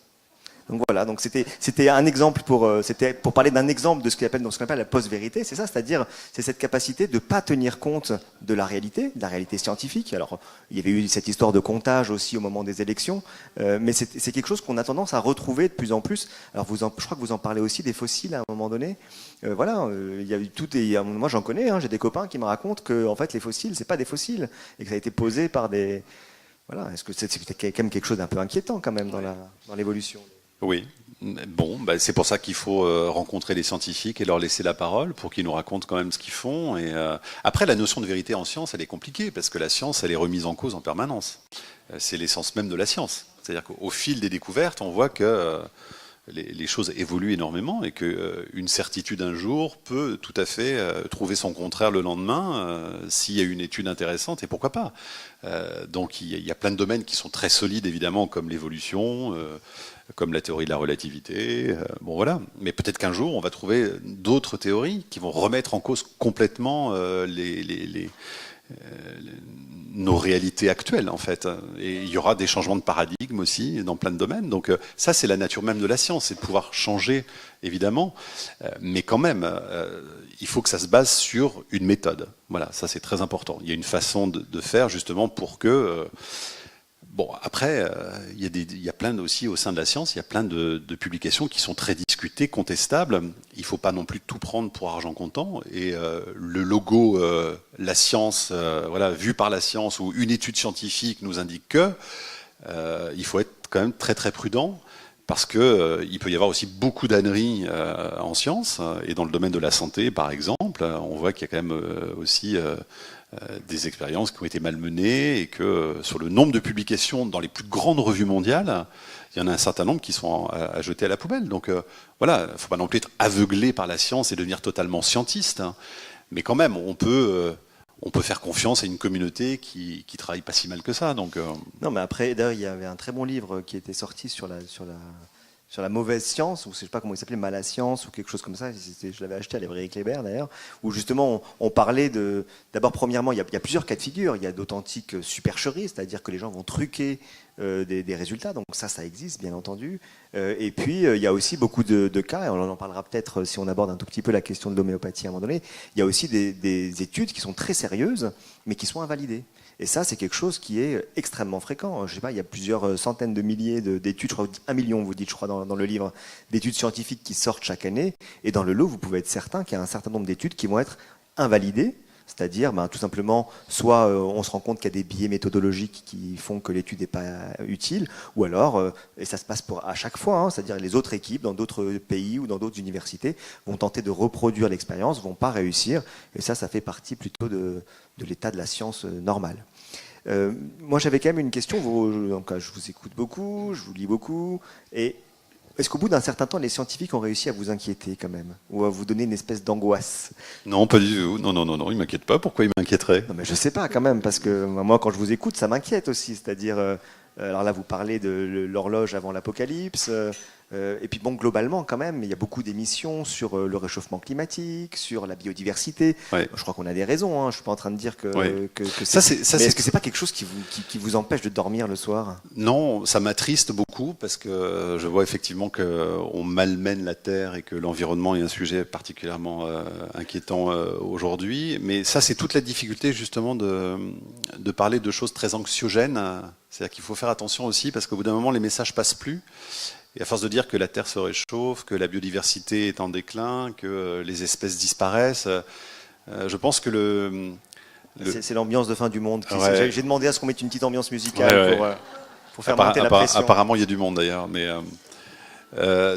Donc voilà, donc c'était un exemple c'était pour parler d'un exemple de ce qu'on appelle la post-vérité, c'est ça, c'est-à-dire c'est cette capacité de pas tenir compte de la réalité scientifique. Alors il y avait eu cette histoire de comptage aussi au moment des élections, mais c'est quelque chose qu'on a tendance à retrouver de plus en plus. Alors je crois que vous en parlez aussi des fossiles à un moment donné. Il y a eu tout et moi j'en connais, j'ai des copains qui me racontent que en fait les fossiles c'est pas des fossiles et que ça a été posé par des Est-ce que c'est quand même quelque chose d'un peu inquiétant quand même dans l'évolution? Oui, bon, c'est pour ça qu'il faut rencontrer les scientifiques et leur laisser la parole pour qu'ils nous racontent quand même ce qu'ils font. Et après, la notion de vérité en science, elle est compliquée parce que la science, elle est remise en cause en permanence. c'est l'essence même de la science. C'est-à-dire qu'au fil des découvertes, on voit que les choses évoluent énormément et qu'une certitude un jour peut tout à fait trouver son contraire le lendemain s'il y a une étude intéressante, et pourquoi pas. Donc il y a plein de domaines qui sont très solides, évidemment, comme l'évolution, comme la théorie de la relativité. Bon voilà. Mais peut-être qu'un jour, on va trouver d'autres théories qui vont remettre en cause complètement nos réalités actuelles, en fait. Et il y aura des changements de paradigme aussi dans plein de domaines. Donc ça, c'est la nature même de la science, c'est de pouvoir changer, évidemment. Mais quand même, il faut que ça se base sur une méthode. Voilà, ça c'est très important. Il y a une façon de faire, justement, pour que... Bon, après, il y a plein aussi au sein de la science, il y a plein de publications qui sont très discutées, contestables. Il ne faut pas non plus tout prendre pour argent comptant. Et le logo, la science, voilà, vu par la science, ou une étude scientifique nous indique que, il faut être quand même très très prudent. Parce que il peut y avoir aussi beaucoup d'âneries en science, et dans le domaine de la santé, par exemple, on voit qu'il y a quand même aussi des expériences qui ont été malmenées, et que sur le nombre de publications dans les plus grandes revues mondiales, il y en a un certain nombre qui sont à jeter à la poubelle. Donc voilà, il ne faut pas non plus être aveuglé par la science et devenir totalement scientiste, hein. Mais quand même, on peut faire confiance à une communauté qui travaille pas si mal que ça. Donc, Non, mais après, d'ailleurs, il y avait un très bon livre qui était sorti sur la mauvaise science, ou je sais pas comment il s'appelait, Malascience, ou quelque chose comme ça. Je l'avais acheté à la librairie Kléber, d'ailleurs, où justement on parlait d'abord, premièrement, il y a plusieurs cas de figure. Il y a d'authentiques supercheries, c'est-à-dire que les gens vont truquer des résultats, donc ça existe, bien entendu. Et puis, il y a aussi beaucoup de cas, et on en parlera peut-être si on aborde un tout petit peu la question de l'homéopathie à un moment donné. Il y a aussi des études qui sont très sérieuses, mais qui sont invalidées. Et ça, c'est quelque chose qui est extrêmement fréquent. Je sais pas, il y a plusieurs centaines de milliers d'études, je crois 1 million, vous dites, je crois, dans le livre, d'études scientifiques qui sortent chaque année. Et dans le lot, vous pouvez être certain qu'il y a un certain nombre d'études qui vont être invalidées. C'est-à-dire, tout simplement, soit on se rend compte qu'il y a des biais méthodologiques qui font que l'étude n'est pas utile, ou alors, et ça se passe à chaque fois, hein, c'est-à-dire les autres équipes dans d'autres pays ou dans d'autres universités vont tenter de reproduire l'expérience, vont pas réussir, et ça fait partie plutôt de l'état de la science normale. Moi, j'avais quand même une question. Je vous écoute beaucoup, je vous lis beaucoup, et est-ce qu'au bout d'un certain temps, les scientifiques ont réussi à vous inquiéter quand même, ou à vous donner une espèce d'angoisse? non, pas du tout. Non, ils m'inquiètent pas. Pourquoi ils m'inquiéteraient? Non, mais je sais pas quand même, parce que moi, quand je vous écoute, ça m'inquiète aussi. C'est-à-dire, alors là, vous parlez de l'horloge avant l'apocalypse. Et puis bon, globalement, quand même, il y a beaucoup d'émissions sur le réchauffement climatique, sur la biodiversité. Ouais. Je crois qu'on a des raisons. Hein. Je suis pas en train de dire que, Ouais. que Ça, c'est. Mais est-ce que c'est pas quelque chose qui vous empêche de dormir le soir? Non, ça m'attriste beaucoup parce que je vois effectivement qu'on malmène la Terre et que l'environnement est un sujet particulièrement inquiétant aujourd'hui. Mais ça, c'est toute la difficulté justement de parler de choses très anxiogènes. C'est-à-dire qu'il faut faire attention aussi parce qu'au bout d'un moment, les messages passent plus. Et à force de dire que la Terre se réchauffe, que la biodiversité est en déclin, que les espèces disparaissent, je pense que c'est l'ambiance de fin du monde. Ouais. J'ai demandé à ce qu'on mette une petite ambiance musicale pour faire monter la pression. Apparemment, il y a du monde d'ailleurs. Mais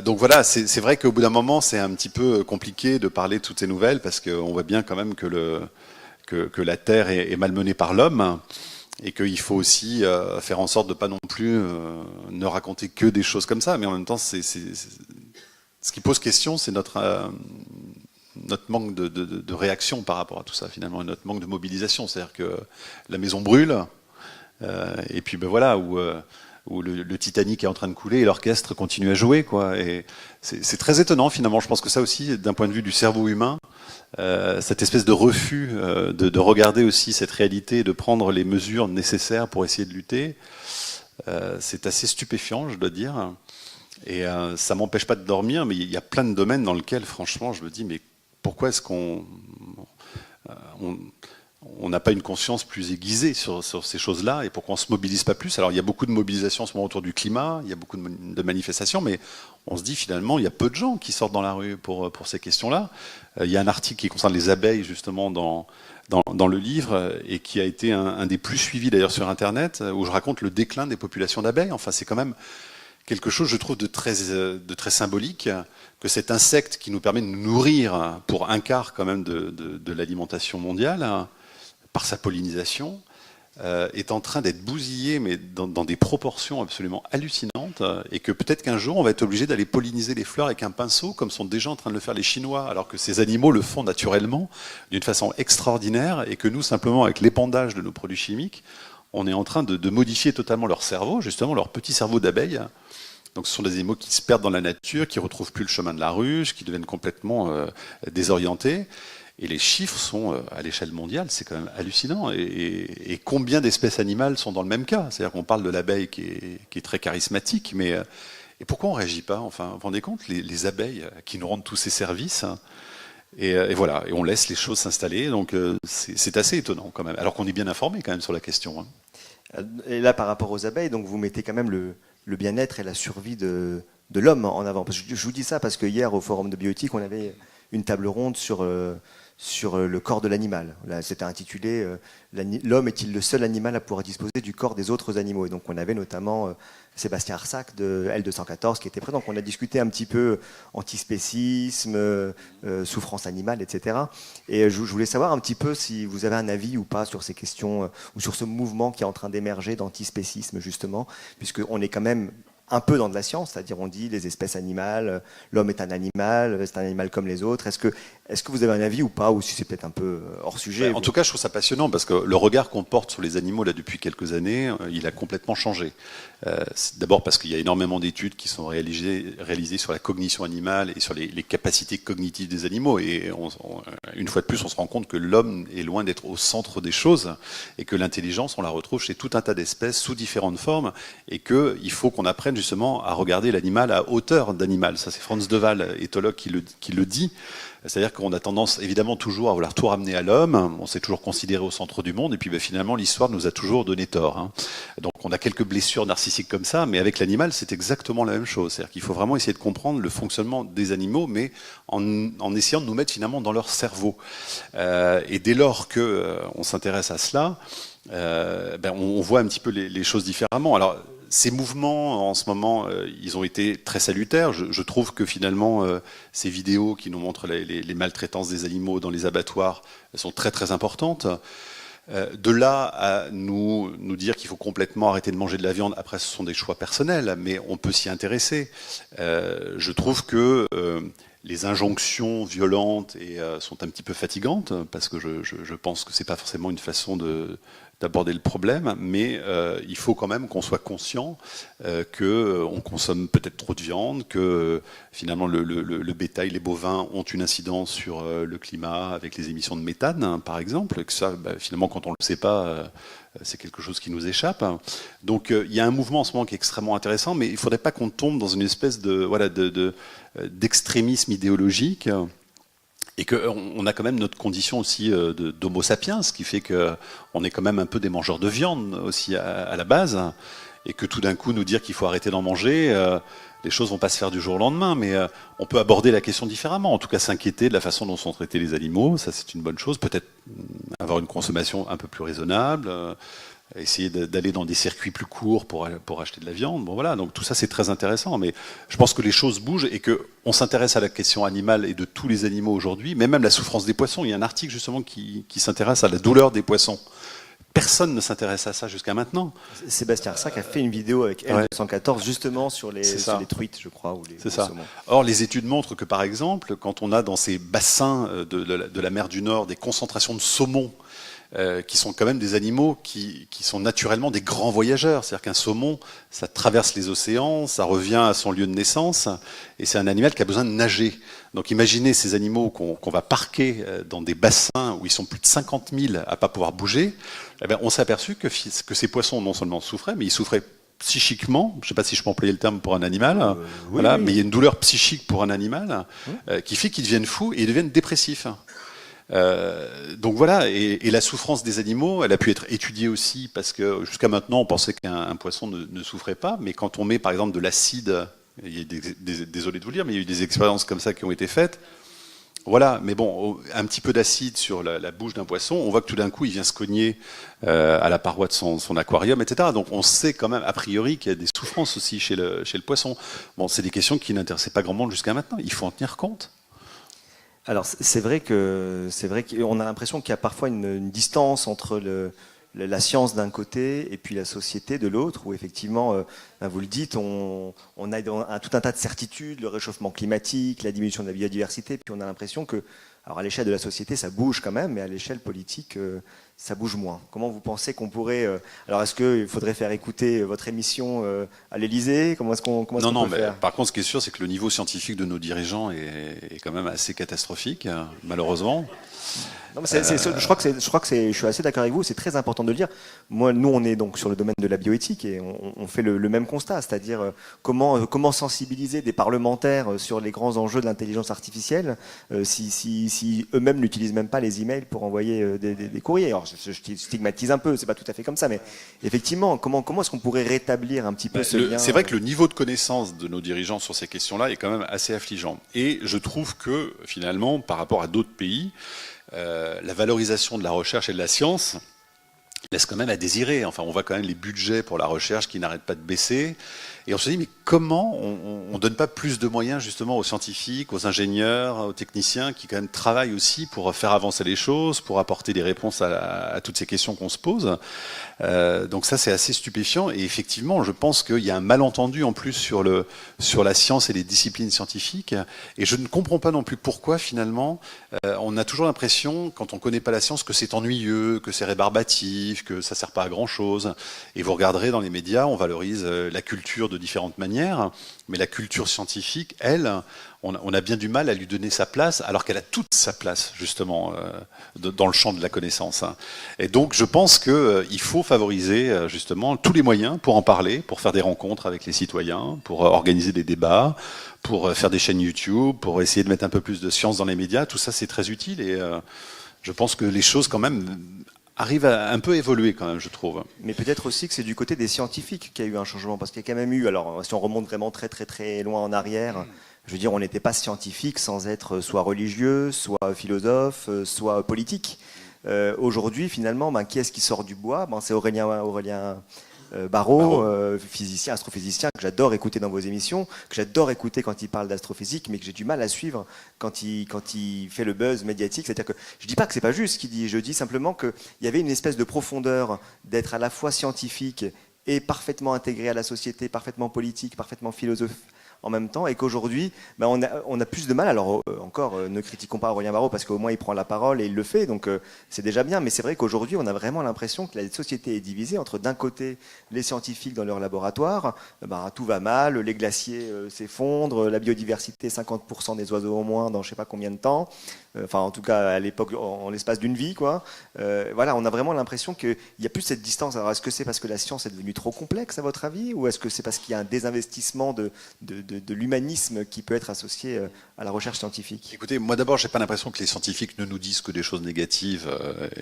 donc voilà, c'est vrai qu'au bout d'un moment, c'est un petit peu compliqué de parler de toutes ces nouvelles parce qu'on voit bien quand même que la Terre est malmenée par l'homme. Et qu'il faut aussi faire en sorte de pas non plus ne raconter que des choses comme ça, mais en même temps, ce qui pose question, c'est notre manque de réaction par rapport à tout ça, finalement, et notre manque de mobilisation. C'est-à-dire que la maison brûle, et puis ben voilà, où le Titanic est en train de couler et l'orchestre continue à jouer, quoi. Et c'est très étonnant, finalement. Je pense que ça aussi, d'un point de vue du cerveau humain, cette espèce de refus de regarder aussi cette réalité et de prendre les mesures nécessaires pour essayer de lutter, c'est assez stupéfiant, je dois dire. Et ça m'empêche pas de dormir, mais il y a plein de domaines dans lesquels, franchement, je me dis, mais pourquoi est-ce qu'on n'a pas une conscience plus aiguisée sur ces choses-là, et pourquoi on ne se mobilise pas plus? Alors il y a beaucoup de mobilisation en ce moment autour du climat, il y a beaucoup de manifestations, mais on se dit finalement il y a peu de gens qui sortent dans la rue pour ces questions-là. Il y a un article qui concerne les abeilles justement dans le livre, et qui a été un des plus suivis d'ailleurs sur Internet, où je raconte le déclin des populations d'abeilles. Enfin, c'est quand même quelque chose, je trouve, de très symbolique, que cet insecte qui nous permet de nous nourrir pour un quart quand même de l'alimentation mondiale, par sa pollinisation, est en train d'être bousillé, mais dans des proportions absolument hallucinantes, et que peut-être qu'un jour on va être obligé d'aller polliniser les fleurs avec un pinceau, comme sont déjà en train de le faire les Chinois, alors que ces animaux le font naturellement, d'une façon extraordinaire, et que nous, simplement, avec l'épandage de nos produits chimiques, on est en train de modifier totalement leur cerveau, justement leur petit cerveau d'abeille. Donc ce sont des animaux qui se perdent dans la nature, qui ne retrouvent plus le chemin de la ruche, qui deviennent complètement désorientés. Et les chiffres sont, à l'échelle mondiale, c'est quand même hallucinant. Et combien d'espèces animales sont dans le même cas? C'est-à-dire qu'on parle de l'abeille qui est très charismatique, mais et pourquoi on ne réagit pas? Enfin, vous vous rendez compte, les abeilles qui nous rendent tous ces services, et voilà, et on laisse les choses s'installer. Donc c'est assez étonnant quand même, alors qu'on est bien informé quand même sur la question. Et là, par rapport aux abeilles, donc vous mettez quand même le bien-être et la survie de l'homme en avant. Parce que je vous dis ça parce que hier, au Forum de Bioéthique, on avait une table ronde sur le corps de l'animal. Là, c'était intitulé L'homme est-il le seul animal à pouvoir disposer du corps des autres animaux? Et donc on avait notamment Sébastien Arsac de L214 qui était présent. Donc on a discuté un petit peu antispécisme, souffrance animale, etc. Et je voulais savoir un petit peu si vous avez un avis ou pas sur ces questions ou sur ce mouvement qui est en train d'émerger d'antispécisme justement, puisqu'on est quand même un peu dans de la science, c'est-à-dire on dit les espèces animales, l'homme est un animal, c'est un animal comme les autres. Est-ce que vous avez un avis ou pas, ou si c'est peut-être un peu hors sujet? En tout cas, je trouve ça passionnant parce que le regard qu'on porte sur les animaux là depuis quelques années, il a complètement changé. D'abord parce qu'il y a énormément d'études qui sont réalisées sur la cognition animale et sur les capacités cognitives des animaux. Et une fois de plus, on se rend compte que l'homme est loin d'être au centre des choses et que l'intelligence, on la retrouve chez tout un tas d'espèces sous différentes formes et qu'il faut qu'on apprenne justement à regarder l'animal à hauteur d'animal. Ça, c'est Franz de Waal, éthologue, qui le dit. C'est-à-dire qu'on a tendance évidemment toujours à vouloir tout ramener à l'homme, on s'est toujours considéré au centre du monde, et puis finalement l'histoire nous a toujours donné tort. Hein. Donc on a quelques blessures narcissiques comme ça, mais avec l'animal c'est exactement la même chose. C'est-à-dire qu'il faut vraiment essayer de comprendre le fonctionnement des animaux, mais en essayant de nous mettre finalement dans leur cerveau. Et dès lors qu'on s'intéresse à cela, on voit un petit peu les choses différemment. Alors, ces mouvements, en ce moment, ils ont été très salutaires. Je trouve que finalement, ces vidéos qui nous montrent les maltraitances des animaux dans les abattoirs sont très très importantes. De là à nous dire qu'il faut complètement arrêter de manger de la viande, après ce sont des choix personnels, mais on peut s'y intéresser. Je trouve que les injonctions violentes sont un petit peu fatigantes, parce que je pense que c'est pas forcément une façon d'aborder le problème, mais il faut quand même qu'on soit conscient qu'on consomme peut-être trop de viande, que finalement le bétail, les bovins ont une incidence sur le climat avec les émissions de méthane, hein, par exemple, et que ça, finalement, quand on ne le sait pas, c'est quelque chose qui nous échappe. Donc il y a un mouvement en ce moment qui est extrêmement intéressant, mais il ne faudrait pas qu'on tombe dans une espèce d'extrémisme idéologique. Et qu'on a quand même notre condition aussi d'homo sapiens, ce qui fait qu'on est quand même un peu des mangeurs de viande aussi à la base, et que tout d'un coup nous dire qu'il faut arrêter d'en manger, les choses vont pas se faire du jour au lendemain, mais on peut aborder la question différemment, en tout cas s'inquiéter de la façon dont sont traités les animaux, ça c'est une bonne chose, peut-être avoir une consommation un peu plus raisonnable, essayer d'aller dans des circuits plus courts pour acheter de la viande. Bon voilà, donc tout ça c'est très intéressant, mais je pense que les choses bougent et qu'on s'intéresse à la question animale et de tous les animaux aujourd'hui, mais même la souffrance des poissons. Il y a un article justement qui s'intéresse à la douleur des poissons. Personne ne s'intéresse à ça jusqu'à maintenant. Sébastien Arsac a fait une vidéo avec L214 justement sur les truites, je crois, ou les saumons. Or, les études montrent que par exemple, quand on a dans ces bassins de la mer du Nord des concentrations de saumons, qui sont quand même des animaux qui sont naturellement des grands voyageurs. C'est-à-dire qu'un saumon, ça traverse les océans, ça revient à son lieu de naissance, et c'est un animal qui a besoin de nager. Donc imaginez ces animaux qu'on va parquer dans des bassins où ils sont plus de 50 000 à pas pouvoir bouger. Eh bien, on s'est aperçu que ces poissons non seulement souffraient, mais ils souffraient psychiquement, je ne sais pas si je peux employer le terme pour un animal, voilà, mais il y a une douleur psychique pour un animal qui fait qu'ils deviennent fous et ils deviennent dépressifs. Donc voilà, et la souffrance des animaux, elle a pu être étudiée aussi, parce que jusqu'à maintenant on pensait qu'un poisson ne souffrait pas, mais quand on met par exemple de l'acide, désolé de vous le dire, mais il y a eu des expériences comme ça qui ont été faites, voilà, mais bon, un petit peu d'acide sur la bouche d'un poisson, on voit que tout d'un coup il vient se cogner à la paroi de son aquarium, etc. Donc on sait quand même a priori qu'il y a des souffrances aussi chez le poisson. Bon, c'est des questions qui n'intéressaient pas grand monde jusqu'à maintenant, il faut en tenir compte. Alors c'est vrai qu'on a l'impression qu'il y a parfois une distance entre la science d'un côté et puis la société de l'autre, où effectivement, vous le dites, on a tout un tas de certitudes, le réchauffement climatique, la diminution de la biodiversité, puis on a l'impression que, alors à l'échelle de la société, ça bouge quand même, mais à l'échelle politique, ça bouge moins. Comment vous pensez qu'on pourrait... alors est-ce qu'il faudrait faire écouter votre émission à l'Élysée? Comment est-ce qu'on peut faire? Par contre, ce qui est sûr, c'est que le niveau scientifique de nos dirigeants est quand même assez catastrophique, malheureusement. Non, mais je crois que je suis assez d'accord avec vous, c'est très important de le dire. Nous, on est donc sur le domaine de la bioéthique et on fait le même constat, c'est-à-dire comment sensibiliser des parlementaires sur les grands enjeux de l'intelligence artificielle si eux-mêmes n'utilisent même pas les emails pour envoyer des courriers. Alors, je stigmatise un peu, c'est pas tout à fait comme ça, mais effectivement, comment est-ce qu'on pourrait rétablir un petit peu ce lien? C'est vrai que le niveau de connaissance de nos dirigeants sur ces questions-là est quand même assez affligeant. Et je trouve que, finalement, par rapport à d'autres pays, la valorisation de la recherche et de la science laisse quand même à désirer. Enfin, on voit quand même les budgets pour la recherche qui n'arrêtent pas de baisser. Et on se dit, mais comment on ne donne pas plus de moyens justement aux scientifiques, aux ingénieurs, aux techniciens qui quand même travaillent aussi pour faire avancer les choses, pour apporter des réponses à toutes ces questions qu'on se pose. Donc ça, c'est assez stupéfiant. Et effectivement, je pense qu'il y a un malentendu en plus sur la science et les disciplines scientifiques. Et je ne comprends pas non plus pourquoi finalement, on a toujours l'impression, quand on ne connaît pas la science, que c'est ennuyeux, que c'est rébarbatif, que ça ne sert pas à grand-chose. Et vous regarderez dans les médias, on valorise la culture de différentes manières, mais la culture scientifique, elle, on a bien du mal à lui donner sa place, alors qu'elle a toute sa place, justement, dans le champ de la connaissance. Et donc, je pense qu'il faut favoriser, justement, tous les moyens pour en parler, pour faire des rencontres avec les citoyens, pour organiser des débats, pour faire des chaînes YouTube, pour essayer de mettre un peu plus de science dans les médias. Tout ça, c'est très utile et je pense que les choses, quand même, arrive à un peu évoluer quand même, je trouve. Mais peut-être aussi que c'est du côté des scientifiques qu'il y a eu un changement, parce qu'il y a quand même eu, alors si on remonte vraiment très très très loin en arrière, je veux dire, on n'était pas scientifique sans être soit religieux, soit philosophe, soit politique. Aujourd'hui, finalement, qui est-ce qui sort du bois? C'est Aurélien Barraud, physicien, astrophysicien, que j'adore écouter dans vos émissions, que j'adore écouter quand il parle d'astrophysique, mais que j'ai du mal à suivre quand il fait le buzz médiatique. C'est-à-dire que je dis pas que c'est pas juste ce qu'il dit, je dis simplement qu'il y avait une espèce de profondeur d'être à la fois scientifique et parfaitement intégré à la société, parfaitement politique, parfaitement philosophe en même temps, et qu'aujourd'hui, on a plus de mal. Alors encore, ne critiquons pas Aurélien Barraud parce qu'au moins il prend la parole et il le fait, donc c'est déjà bien. Mais c'est vrai qu'aujourd'hui, on a vraiment l'impression que la société est divisée entre d'un côté les scientifiques dans leur laboratoire, tout va mal, les glaciers s'effondrent, la biodiversité, 50% des oiseaux au moins dans je sais pas combien de temps. Enfin, en tout cas, à l'époque, en l'espace d'une vie, quoi. Voilà, on a vraiment l'impression qu'il n'y a plus cette distance. Alors, est-ce que c'est parce que la science est devenue trop complexe, à votre avis, ou est-ce que c'est parce qu'il y a un désinvestissement de l'humanisme qui peut être associé à la recherche scientifique? Écoutez, moi d'abord, j'ai pas l'impression que les scientifiques ne nous disent que des choses négatives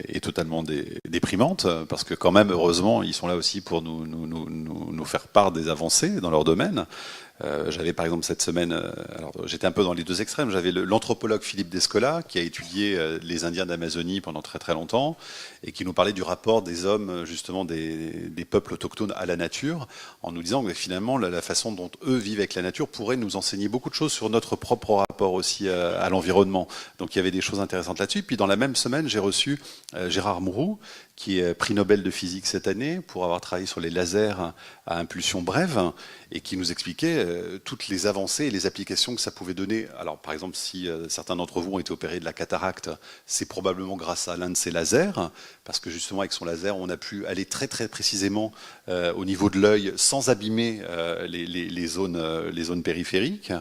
et totalement déprimantes, parce que quand même, heureusement, ils sont là aussi pour nous faire part des avancées dans leur domaine. J'avais par exemple cette semaine, alors j'étais un peu dans les deux extrêmes, j'avais l'anthropologue Philippe Descola qui a étudié les Indiens d'Amazonie pendant très très longtemps et qui nous parlait du rapport des hommes, justement des peuples autochtones à la nature, en nous disant que finalement la façon dont eux vivent avec la nature pourrait nous enseigner beaucoup de choses sur notre propre rapport aussi à l'environnement. Donc il y avait des choses intéressantes là-dessus. Puis dans la même semaine, j'ai reçu Gérard Mourou, qui est prix Nobel de physique cette année pour avoir travaillé sur les lasers à impulsion brève et qui nous expliquait toutes les avancées et les applications que ça pouvait donner. Alors par exemple, si certains d'entre vous ont été opérés de la cataracte, c'est probablement grâce à l'un de ces lasers, parce que justement avec son laser, on a pu aller très très précisément au niveau de l'œil sans abîmer les zones périphériques.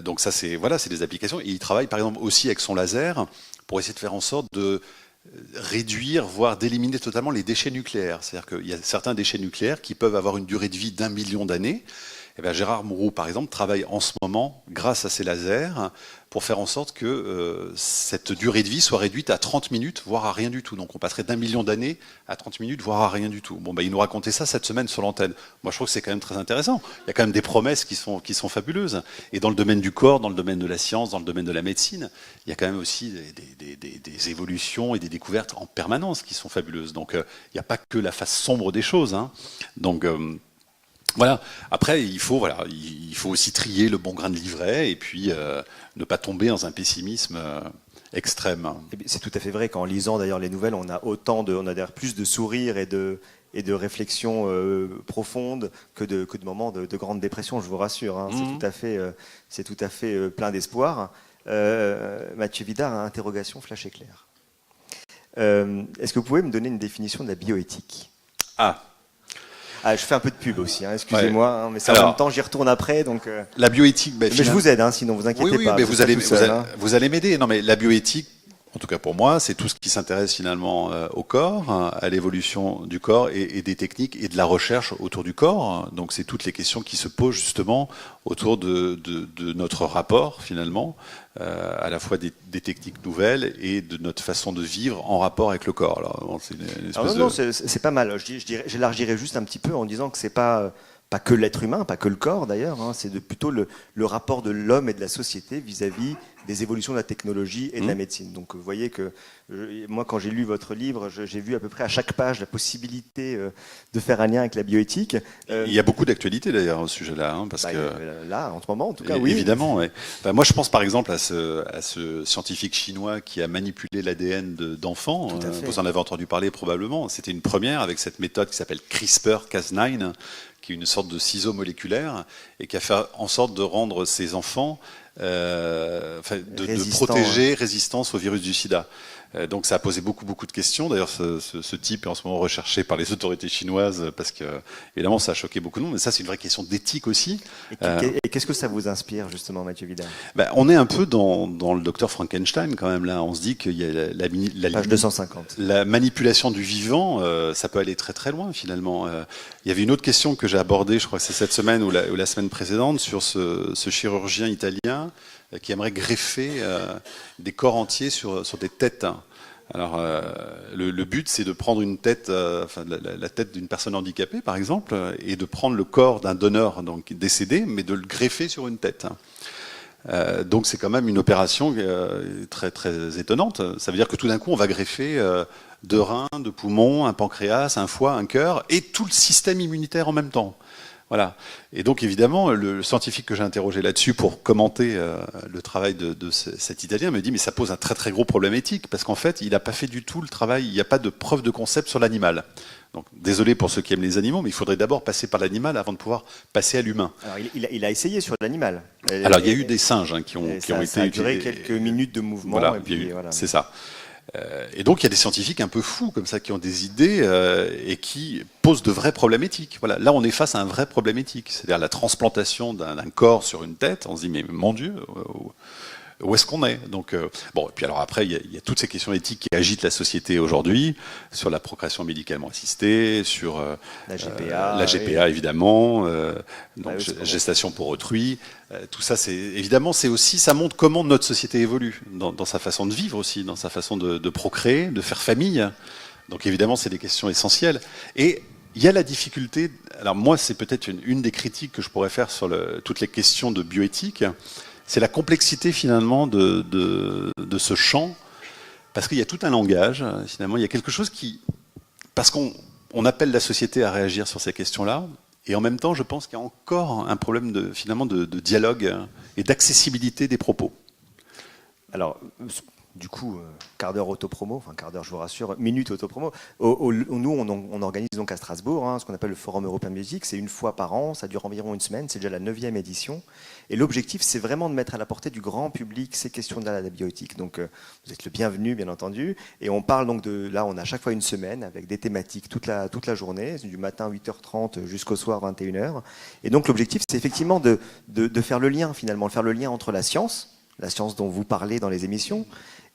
Donc ça, c'est des applications. Et il travaille par exemple aussi avec son laser pour essayer de faire en sorte de réduire, voire d'éliminer totalement les déchets nucléaires. C'est-à-dire qu'il y a certains déchets nucléaires qui peuvent avoir une durée de vie d'1 million d'années. Et bien Gérard Mourou, par exemple, travaille en ce moment, grâce à ces lasers, pour faire en sorte que cette durée de vie soit réduite à 30 minutes, voire à rien du tout. Donc on passerait d'1 million d'années à 30 minutes, voire à rien du tout. Bon, il nous racontait ça cette semaine sur l'antenne. Moi, je trouve que c'est quand même très intéressant. Il y a quand même des promesses qui sont fabuleuses. Et dans le domaine du corps, dans le domaine de la science, dans le domaine de la médecine, il y a quand même aussi des évolutions et des découvertes en permanence qui sont fabuleuses. Donc il n'y a pas que la face sombre des choses. Donc voilà. Après, il faut aussi trier le bon grain de livret et puis ne pas tomber dans un pessimisme extrême. C'est tout à fait vrai qu'en lisant d'ailleurs les nouvelles, on a d'ailleurs plus de sourires et de réflexions profondes que de moments de grande dépression, je vous rassure. Hein. C'est tout à fait plein d'espoir. Mathieu Vidard, interrogation flash éclair. Est-ce que vous pouvez me donner une définition de la bioéthique ? Je fais un peu de pub aussi, hein, excusez-moi, ouais. Mais en même temps j'y retourne après. Donc, la bioéthique, mais je vous aide, hein, sinon vous inquiétez pas. Mais vous allez m'aider. Non, mais la bioéthique, en tout cas pour moi, c'est tout ce qui s'intéresse finalement au corps, à l'évolution du corps et des techniques et de la recherche autour du corps. Donc c'est toutes les questions qui se posent justement autour de notre rapport finalement, à la fois des techniques nouvelles et de notre façon de vivre en rapport avec le corps. Alors, c'est une espèce c'est pas mal. J'élargirais juste un petit peu en disant que c'est pas que l'être humain, pas que le corps d'ailleurs, hein, c'est plutôt le rapport de l'homme et de la société vis-à-vis des évolutions de la technologie et de la médecine. Donc vous voyez que moi quand j'ai lu votre livre, j'ai vu à peu près à chaque page la possibilité de faire un lien avec la bioéthique. Il y a beaucoup d'actualité d'ailleurs au sujet-là, hein, parce que là en ce moment en tout cas oui. Évidemment. Ouais. Moi je pense par exemple à ce scientifique chinois qui a manipulé l'ADN d'enfants. Vous en avez entendu parler probablement. C'était une première avec cette méthode qui s'appelle CRISPR-Cas9, qui est une sorte de ciseau moléculaire et qui a fait en sorte de rendre ces enfants de protéger résistance au virus du sida. Donc ça a posé beaucoup de questions. D'ailleurs, ce type est en ce moment recherché par les autorités chinoises parce que, évidemment, ça a choqué beaucoup de monde. Mais ça, c'est une vraie question d'éthique aussi. Et qu'est-ce que ça vous inspire, justement, Mathieu Vidard ? On est un peu dans le docteur Frankenstein, quand même, là. On se dit qu'il y a page 250. La manipulation du vivant, ça peut aller très très loin, finalement. Il y avait une autre question que j'ai abordée, je crois que c'est cette semaine ou la semaine précédente, sur ce chirurgien italien qui aimerait greffer des corps entiers sur des têtes. Alors, le but, c'est de prendre une tête, la tête d'une personne handicapée, par exemple, et de prendre le corps d'un donneur donc décédé, mais de le greffer sur une tête. Donc, c'est quand même une opération très très étonnante. Ça veut dire que tout d'un coup, on va greffer 2 reins, 2 poumons, un pancréas, un foie, un cœur, et tout le système immunitaire en même temps. Voilà. Et donc évidemment, le scientifique que j'ai interrogé là-dessus pour commenter le travail de cet Italien me dit mais ça pose un très très gros problème éthique parce qu'en fait, il n'a pas fait du tout le travail, il n'y a pas de preuve de concept sur l'animal. Donc désolé pour ceux qui aiment les animaux, mais il faudrait d'abord passer par l'animal avant de pouvoir passer à l'humain. Alors il a essayé sur l'animal. Alors il y a eu des singes qui ont été... Ça a duré quelques minutes de mouvement. Voilà, c'est ça. Et donc il y a des scientifiques un peu fous comme ça qui ont des idées et qui posent de vrais problèmes éthiques. Voilà, là on est face à un vrai problème éthique, c'est-à-dire la transplantation d'un corps sur une tête. On se dit mais mon Dieu, où est-ce qu'on est ? Donc bon, et puis alors après il y a toutes ces questions éthiques qui agitent la société aujourd'hui sur la procréation médicalement assistée, sur la GPA évidemment, donc gestation pour autrui. Tout ça, ça montre comment notre société évolue dans sa façon de vivre aussi, dans sa façon de procréer, de faire famille. Donc évidemment, c'est des questions essentielles. Et il y a la difficulté. Alors moi, c'est peut-être une des critiques que je pourrais faire sur toutes les questions de bioéthique. C'est la complexité finalement de ce champ, parce qu'il y a tout un langage. Finalement, il y a quelque chose parce qu'on appelle la société à réagir sur ces questions-là. Et en même temps, je pense qu'il y a encore un problème de dialogue et d'accessibilité des propos. Alors, du coup, quart d'heure autopromo, enfin quart d'heure je vous rassure, minute autopromo. Nous, on organise donc à Strasbourg ce qu'on appelle le Forum européen de bioéthique. C'est une fois par an, ça dure environ une semaine, c'est déjà la 9e édition. Et l'objectif, c'est vraiment de mettre à la portée du grand public ces questions de la bioéthique. Donc, vous êtes le bienvenu, bien entendu. Et on parle donc là, on a à chaque fois une semaine avec des thématiques toute la journée, du matin 8h30 jusqu'au soir 21h. Et donc, l'objectif, c'est effectivement de faire le lien, finalement, de faire le lien entre la science dont vous parlez dans les émissions,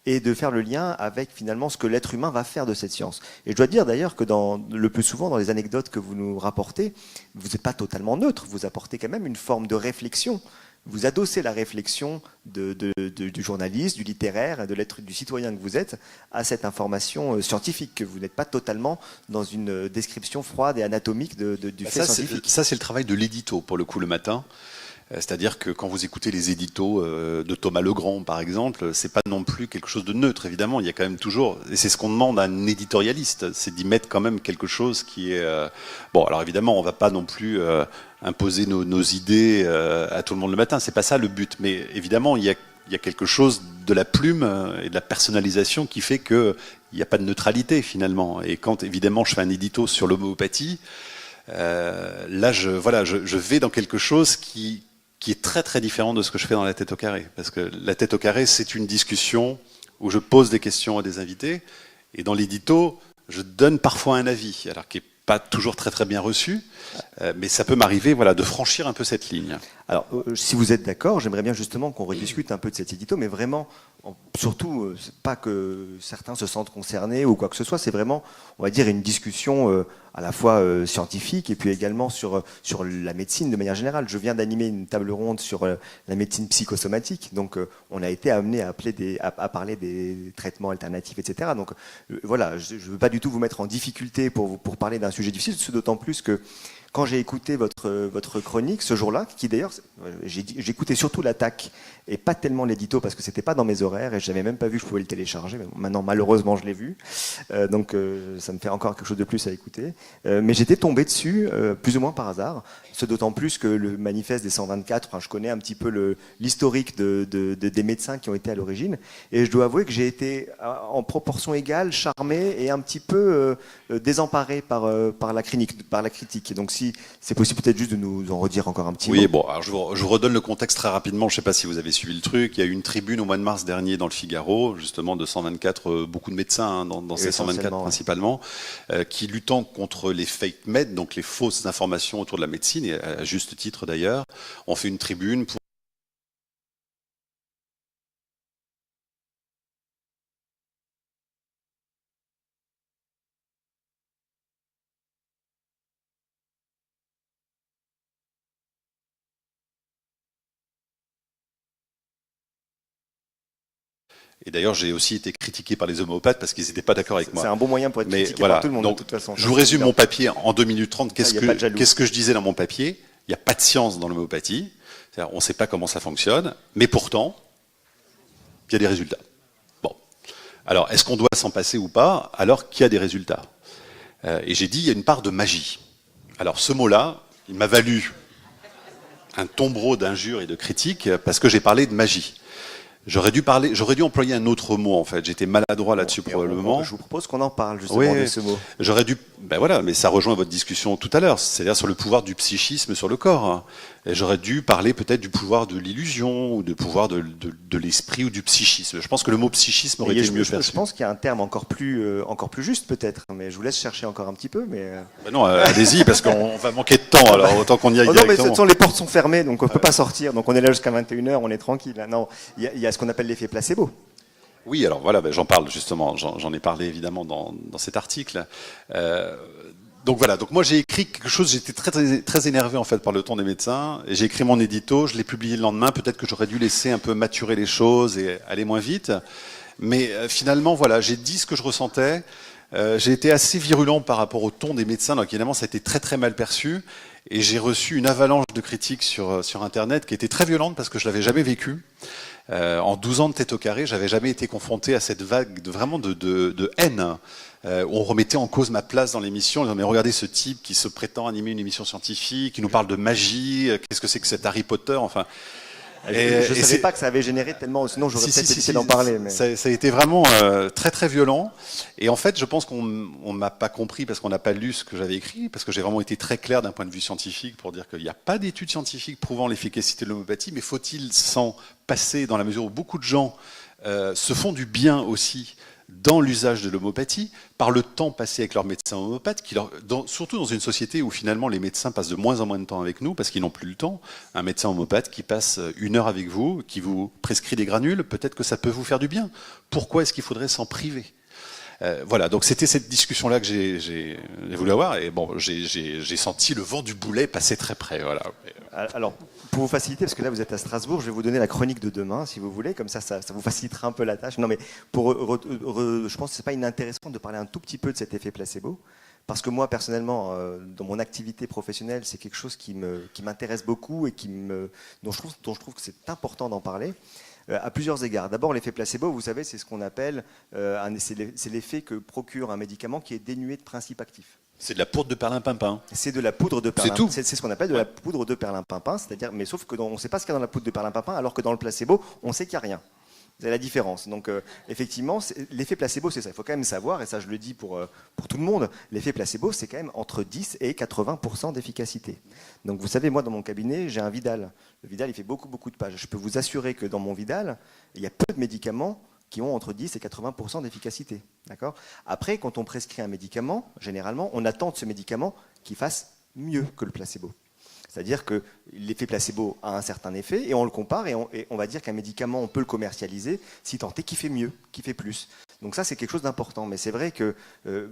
et de faire le lien avec finalement ce que l'être humain va faire de cette science. Et je dois dire d'ailleurs que le plus souvent dans les anecdotes que vous nous rapportez, vous n'êtes pas totalement neutre, vous apportez quand même une forme de réflexion. Vous adossez la réflexion du journaliste, du littéraire, du citoyen que vous êtes à cette information scientifique, que vous n'êtes pas totalement dans une description froide et anatomique du fait scientifique. Ça, c'est le travail de l'édito, pour le coup, le matin. C'est-à-dire que quand vous écoutez les éditos de Thomas Legrand, par exemple, c'est pas non plus quelque chose de neutre, évidemment. Il y a quand même toujours, et c'est ce qu'on demande à un éditorialiste, c'est d'y mettre quand même quelque chose qui est... Bon, alors évidemment, on va pas non plus imposer nos idées à tout le monde le matin, c'est pas ça le but. Mais évidemment, il y a quelque chose de la plume et de la personnalisation qui fait qu'il n'y a pas de neutralité finalement. Et quand évidemment je fais un édito sur l'homéopathie, là je vais dans quelque chose qui est très très différent de ce que je fais dans la tête au carré. Parce que la tête au carré, c'est une discussion où je pose des questions à des invités, et dans l'édito, je donne parfois un avis, alors qui n'est pas toujours très très bien reçu, mais ça peut m'arriver de franchir un peu cette ligne. Alors, si vous êtes d'accord, j'aimerais bien justement qu'on rediscute un peu de cet édito, mais vraiment, surtout, c'est pas que certains se sentent concernés ou quoi que ce soit, c'est vraiment, on va dire, une discussion à la fois scientifique et puis également sur la médecine de manière générale. Je viens d'animer une table ronde sur la médecine psychosomatique, donc on a été amené à parler des traitements alternatifs, etc. Donc voilà, je ne veux pas du tout vous mettre en difficulté pour parler d'un sujet difficile, d'autant plus que quand j'ai écouté votre chronique ce jour-là, qui d'ailleurs, j'écoutais surtout l'attaque et pas tellement l'édito parce que c'était pas dans mes horaires et je n'avais même pas vu que je pouvais le télécharger. Mais maintenant, malheureusement, je l'ai vu. Donc, ça me fait encore quelque chose de plus à écouter. Mais j'étais tombé dessus, plus ou moins par hasard. Ce d'autant plus que le manifeste des 124, je connais un petit peu l'historique des médecins qui ont été à l'origine. Et je dois avouer que j'ai été en proportion égale, charmé et un petit peu désemparé par la critique. Donc, si c'est possible peut-être juste de nous en redire encore un petit mot. Oui, bon, alors je vous redonne le contexte très rapidement. Je ne sais pas si vous avez suivi le truc. Il y a eu une tribune au mois de mars dernier dans le Figaro, justement de 124, beaucoup de médecins dans ces 124 principalement, qui luttant contre les fake med, donc les fausses informations autour de la médecine, et à juste titre d'ailleurs, ont fait une tribune pour Et d'ailleurs, j'ai aussi été critiqué par les homéopathes parce qu'ils n'étaient pas d'accord avec moi. C'est un bon moyen pour être critiqué par tout le monde, donc, de toute façon. Je vous résume mon papier en 2 minutes 30. Qu'est-ce que je disais dans mon papier? Il n'y a pas de science dans l'homéopathie. On ne sait pas comment ça fonctionne, mais pourtant, il y a des résultats. Bon. Alors, est-ce qu'on doit s'en passer ou pas alors qu'il y a des résultats? Et j'ai dit, il y a une part de magie. Alors, ce mot-là, il m'a valu un tombereau d'injures et de critiques parce que j'ai parlé de magie. J'aurais dû employer un autre mot en fait. J'étais maladroit là-dessus probablement. Je vous propose qu'on en parle justement de ce mot. J'aurais dû, mais ça rejoint votre discussion tout à l'heure, c'est-à-dire sur le pouvoir du psychisme sur le corps. Et j'aurais dû parler peut-être du pouvoir de l'illusion ou du pouvoir de l'esprit ou du psychisme. Je pense que le mot psychisme aurait été mieux perçu. Je pense qu'il y a un terme encore plus juste peut-être, mais je vous laisse chercher encore un petit peu. Mais non, allez-y parce qu'on va manquer de temps. Alors autant qu'on y aille directement. Non, mais les portes sont fermées, donc on peut pas sortir. Donc on est là jusqu'à 21h, on est tranquille. Non, il y a ce qu'on appelle l'effet placebo. Oui, alors voilà, j'en parle justement, j'en ai parlé évidemment dans cet article. Donc voilà, donc moi j'ai écrit quelque chose, j'étais très énervé en fait par le ton des médecins, et j'ai écrit mon édito, je l'ai publié le lendemain, peut-être que j'aurais dû laisser un peu maturer les choses et aller moins vite, mais finalement voilà, j'ai dit ce que je ressentais, j'ai été assez virulent par rapport au ton des médecins, donc évidemment ça a été très très mal perçu, et j'ai reçu une avalanche de critiques sur Internet qui était très violente parce que je l'avais jamais vécu. En 12 ans de tête au carré, j'avais jamais été confronté à cette vague de haine. On remettait en cause ma place dans l'émission. Mais regardez ce type qui se prétend animer une émission scientifique, qui nous parle de magie. Qu'est-ce que c'est que cet Harry Potter? Enfin. Je ne savais pas que ça avait généré tellement, sinon j'aurais peut-être essayé d'en parler. Mais... Ça a été vraiment très très violent. Et en fait, je pense qu'on m'a pas compris parce qu'on n'a pas lu ce que j'avais écrit, parce que j'ai vraiment été très clair d'un point de vue scientifique pour dire qu'il n'y a pas d'études scientifiques prouvant l'efficacité de l'homéopathie, mais faut-il s'en passer dans la mesure où beaucoup de gens se font du bien aussi dans l'usage de l'homéopathie, par le temps passé avec leur médecin homméopathe, surtout dans une société où finalement les médecins passent de moins en moins de temps avec nous, parce qu'ils n'ont plus le temps. Un médecin homméopathe qui passe 1 heure avec vous, qui vous prescrit des granules, peut-être que ça peut vous faire du bien. Pourquoi est-ce qu'il faudrait s'en priver? Voilà, donc c'était cette discussion-là que j'ai voulu avoir, et bon, j'ai senti le vent du boulet passer très près. Voilà. Alors, pour vous faciliter, parce que là vous êtes à Strasbourg, je vais vous donner la chronique de demain, si vous voulez, comme ça vous facilitera un peu la tâche. Non, mais je pense que c'est pas inintéressant de parler un tout petit peu de cet effet placebo, parce que moi personnellement, dans mon activité professionnelle, c'est quelque chose qui m'intéresse beaucoup et dont je trouve que c'est important d'en parler. À plusieurs égards. D'abord, l'effet placebo, vous savez, c'est ce qu'on appelle, c'est l'effet que procure un médicament qui est dénué de principes actifs. C'est de la poudre de perlimpinpin. C'est de la poudre de perlimpinpin. C'est tout. C'est ce qu'on appelle de la poudre de perlimpinpin, c'est-à-dire, mais sauf que on ne sait pas ce qu'il y a dans la poudre de perlimpinpin, alors que dans le placebo, on sait qu'il n'y a rien. C'est la différence. Donc effectivement, l'effet placebo, c'est ça. Il faut quand même savoir, et ça je le dis pour tout le monde, l'effet placebo, c'est quand même entre 10 et 80% d'efficacité. Donc vous savez, moi dans mon cabinet, j'ai un Vidal. Le Vidal, il fait beaucoup de pages. Je peux vous assurer que dans mon Vidal, il y a peu de médicaments qui ont entre 10 et 80% d'efficacité. D'accord ? Après, quand on prescrit un médicament, généralement, on attend de ce médicament qu'il fasse mieux que le placebo. C'est-à-dire que l'effet placebo a un certain effet et on le compare et on va dire qu'un médicament, on peut le commercialiser si tant est qu'il fait mieux, qu'il fait plus. Donc ça, c'est quelque chose d'important. Mais c'est vrai que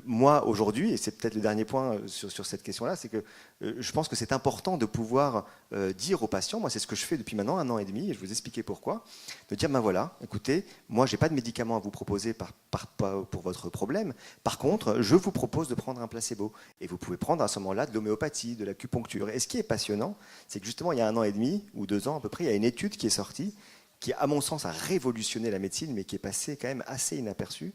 moi, aujourd'hui, et c'est peut-être le dernier point sur cette question-là, c'est que je pense que c'est important de pouvoir dire aux patients, moi c'est ce que je fais depuis maintenant 1 an et demi, et je vais vous expliquer pourquoi, de dire, ben voilà, écoutez, moi j'ai pas de médicament à vous proposer pour votre problème, par contre, je vous propose de prendre un placebo. Et vous pouvez prendre à ce moment-là de l'homéopathie, de l'acupuncture. Et ce qui est passionnant, c'est que justement, il y a 1 an et demi, ou 2 ans à peu près, il y a une étude qui est sortie, qui, à mon sens, a révolutionné la médecine, mais qui est passée quand même assez inaperçue,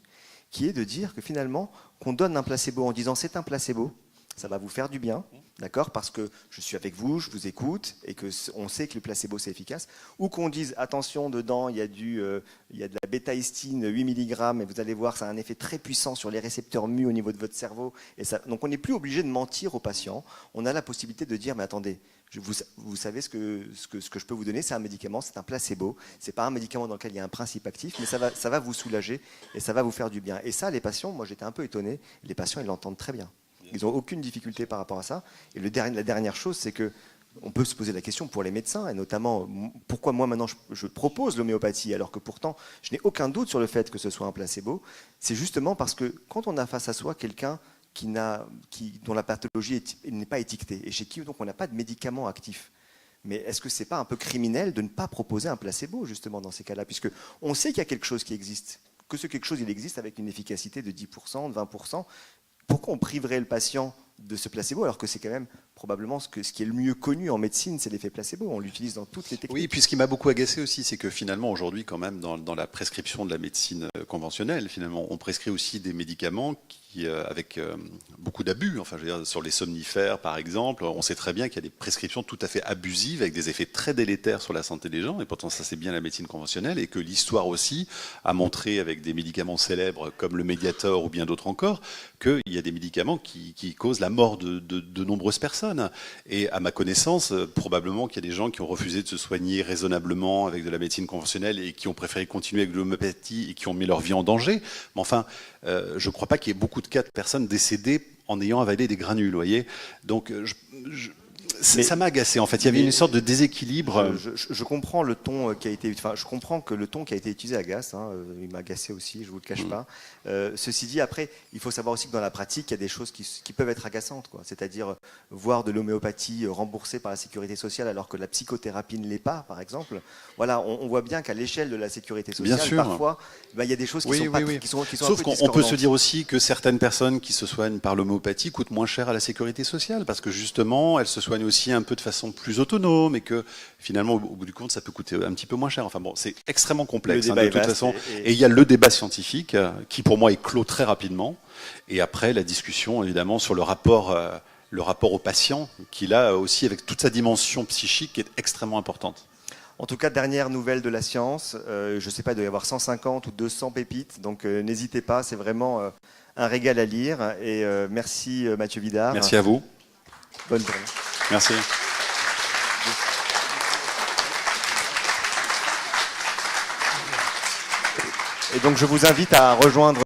qui est de dire que finalement, qu'on donne un placebo en disant c'est un placebo, ça va vous faire du bien, d'accord, parce que je suis avec vous, je vous écoute, et qu'on sait que le placebo c'est efficace, ou qu'on dise attention, dedans il y a de la bêta-histine 8 mg, et vous allez voir, ça a un effet très puissant sur les récepteurs mu au niveau de votre cerveau. Et ça, donc on n'est plus obligé de mentir aux patients, on a la possibilité de dire mais attendez, vous savez ce que je peux vous donner, c'est un médicament, c'est un placebo, c'est pas un médicament dans lequel il y a un principe actif, mais ça va vous soulager et ça va vous faire du bien. Et ça, les patients, moi j'étais un peu étonné, les patients ils l'entendent très bien. Ils n'ont aucune difficulté par rapport à ça. Et la dernière chose, c'est que on peut se poser la question pour les médecins, et notamment pourquoi moi maintenant je propose l'homéopathie alors que pourtant je n'ai aucun doute sur le fait que ce soit un placebo. C'est justement parce que quand on a face à soi quelqu'un dont la pathologie n'est pas étiquetée et chez qui donc on n'a pas de médicament actif. Mais est-ce que c'est pas un peu criminel de ne pas proposer un placebo justement dans ces cas-là, puisque on sait qu'il y a quelque chose qui existe, que ce quelque chose il existe avec une efficacité de 10%, de 20%. Pourquoi on priverait le patient de ce placebo alors que c'est quand même probablement ce qui est le mieux connu en médecine, c'est l'effet placebo. On l'utilise dans toutes les techniques. Oui, et puis ce qui m'a beaucoup agacé aussi, c'est que finalement aujourd'hui quand même dans la prescription de la médecine conventionnelle, finalement, on prescrit aussi des médicaments qui, avec beaucoup d'abus. Enfin, je veux dire, sur les somnifères par exemple, on sait très bien qu'il y a des prescriptions tout à fait abusives avec des effets très délétères sur la santé des gens. Et pourtant, ça c'est bien la médecine conventionnelle, et que l'histoire aussi a montré avec des médicaments célèbres comme le Mediator ou bien d'autres encore, qu'il y a des médicaments qui causent la mort de nombreuses personnes. Et à ma connaissance, probablement qu'il y a des gens qui ont refusé de se soigner raisonnablement avec de la médecine conventionnelle et qui ont préféré continuer avec de l'homéopathie et qui ont mis leur vie en danger. Mais enfin, je ne crois pas qu'il y ait beaucoup de cas de personnes décédées en ayant avalé des granules, voyez. Donc, ça m'a agacé en fait. Il y avait une sorte de déséquilibre. Je comprends le ton qui a été. Enfin, je comprends que le ton qui a été utilisé agace. Hein, il m'a agacé aussi. Je vous le cache pas. Ceci dit, après, il faut savoir aussi que dans la pratique, il y a des choses qui peuvent être agaçantes, quoi. C'est-à-dire voir de l'homéopathie remboursée par la sécurité sociale alors que la psychothérapie ne l'est pas, par exemple. Voilà, on voit bien qu'à l'échelle de la sécurité sociale, parfois, il y a des choses qui sont Sauf qu'on peut se dire aussi que certaines personnes qui se soignent par l'homéopathie coûtent moins cher à la sécurité sociale parce que justement, elles se soignent aussi un peu de façon plus autonome et que finalement, au bout du compte, ça peut coûter un petit peu moins cher. Enfin bon, c'est extrêmement complexe de toute façon. Et il y a le débat scientifique qui, pour moi, est clos très rapidement. Et après, la discussion, évidemment, sur le rapport au patient, qui là aussi, avec toute sa dimension psychique, est extrêmement importante. En tout cas, dernière nouvelle de la science. Je ne sais pas, il doit y avoir 150 ou 200 pépites. Donc n'hésitez pas, c'est vraiment un régal à lire. Et merci Mathieu Vidard. Merci à vous. Bonne journée. Merci. Et donc je vous invite à rejoindre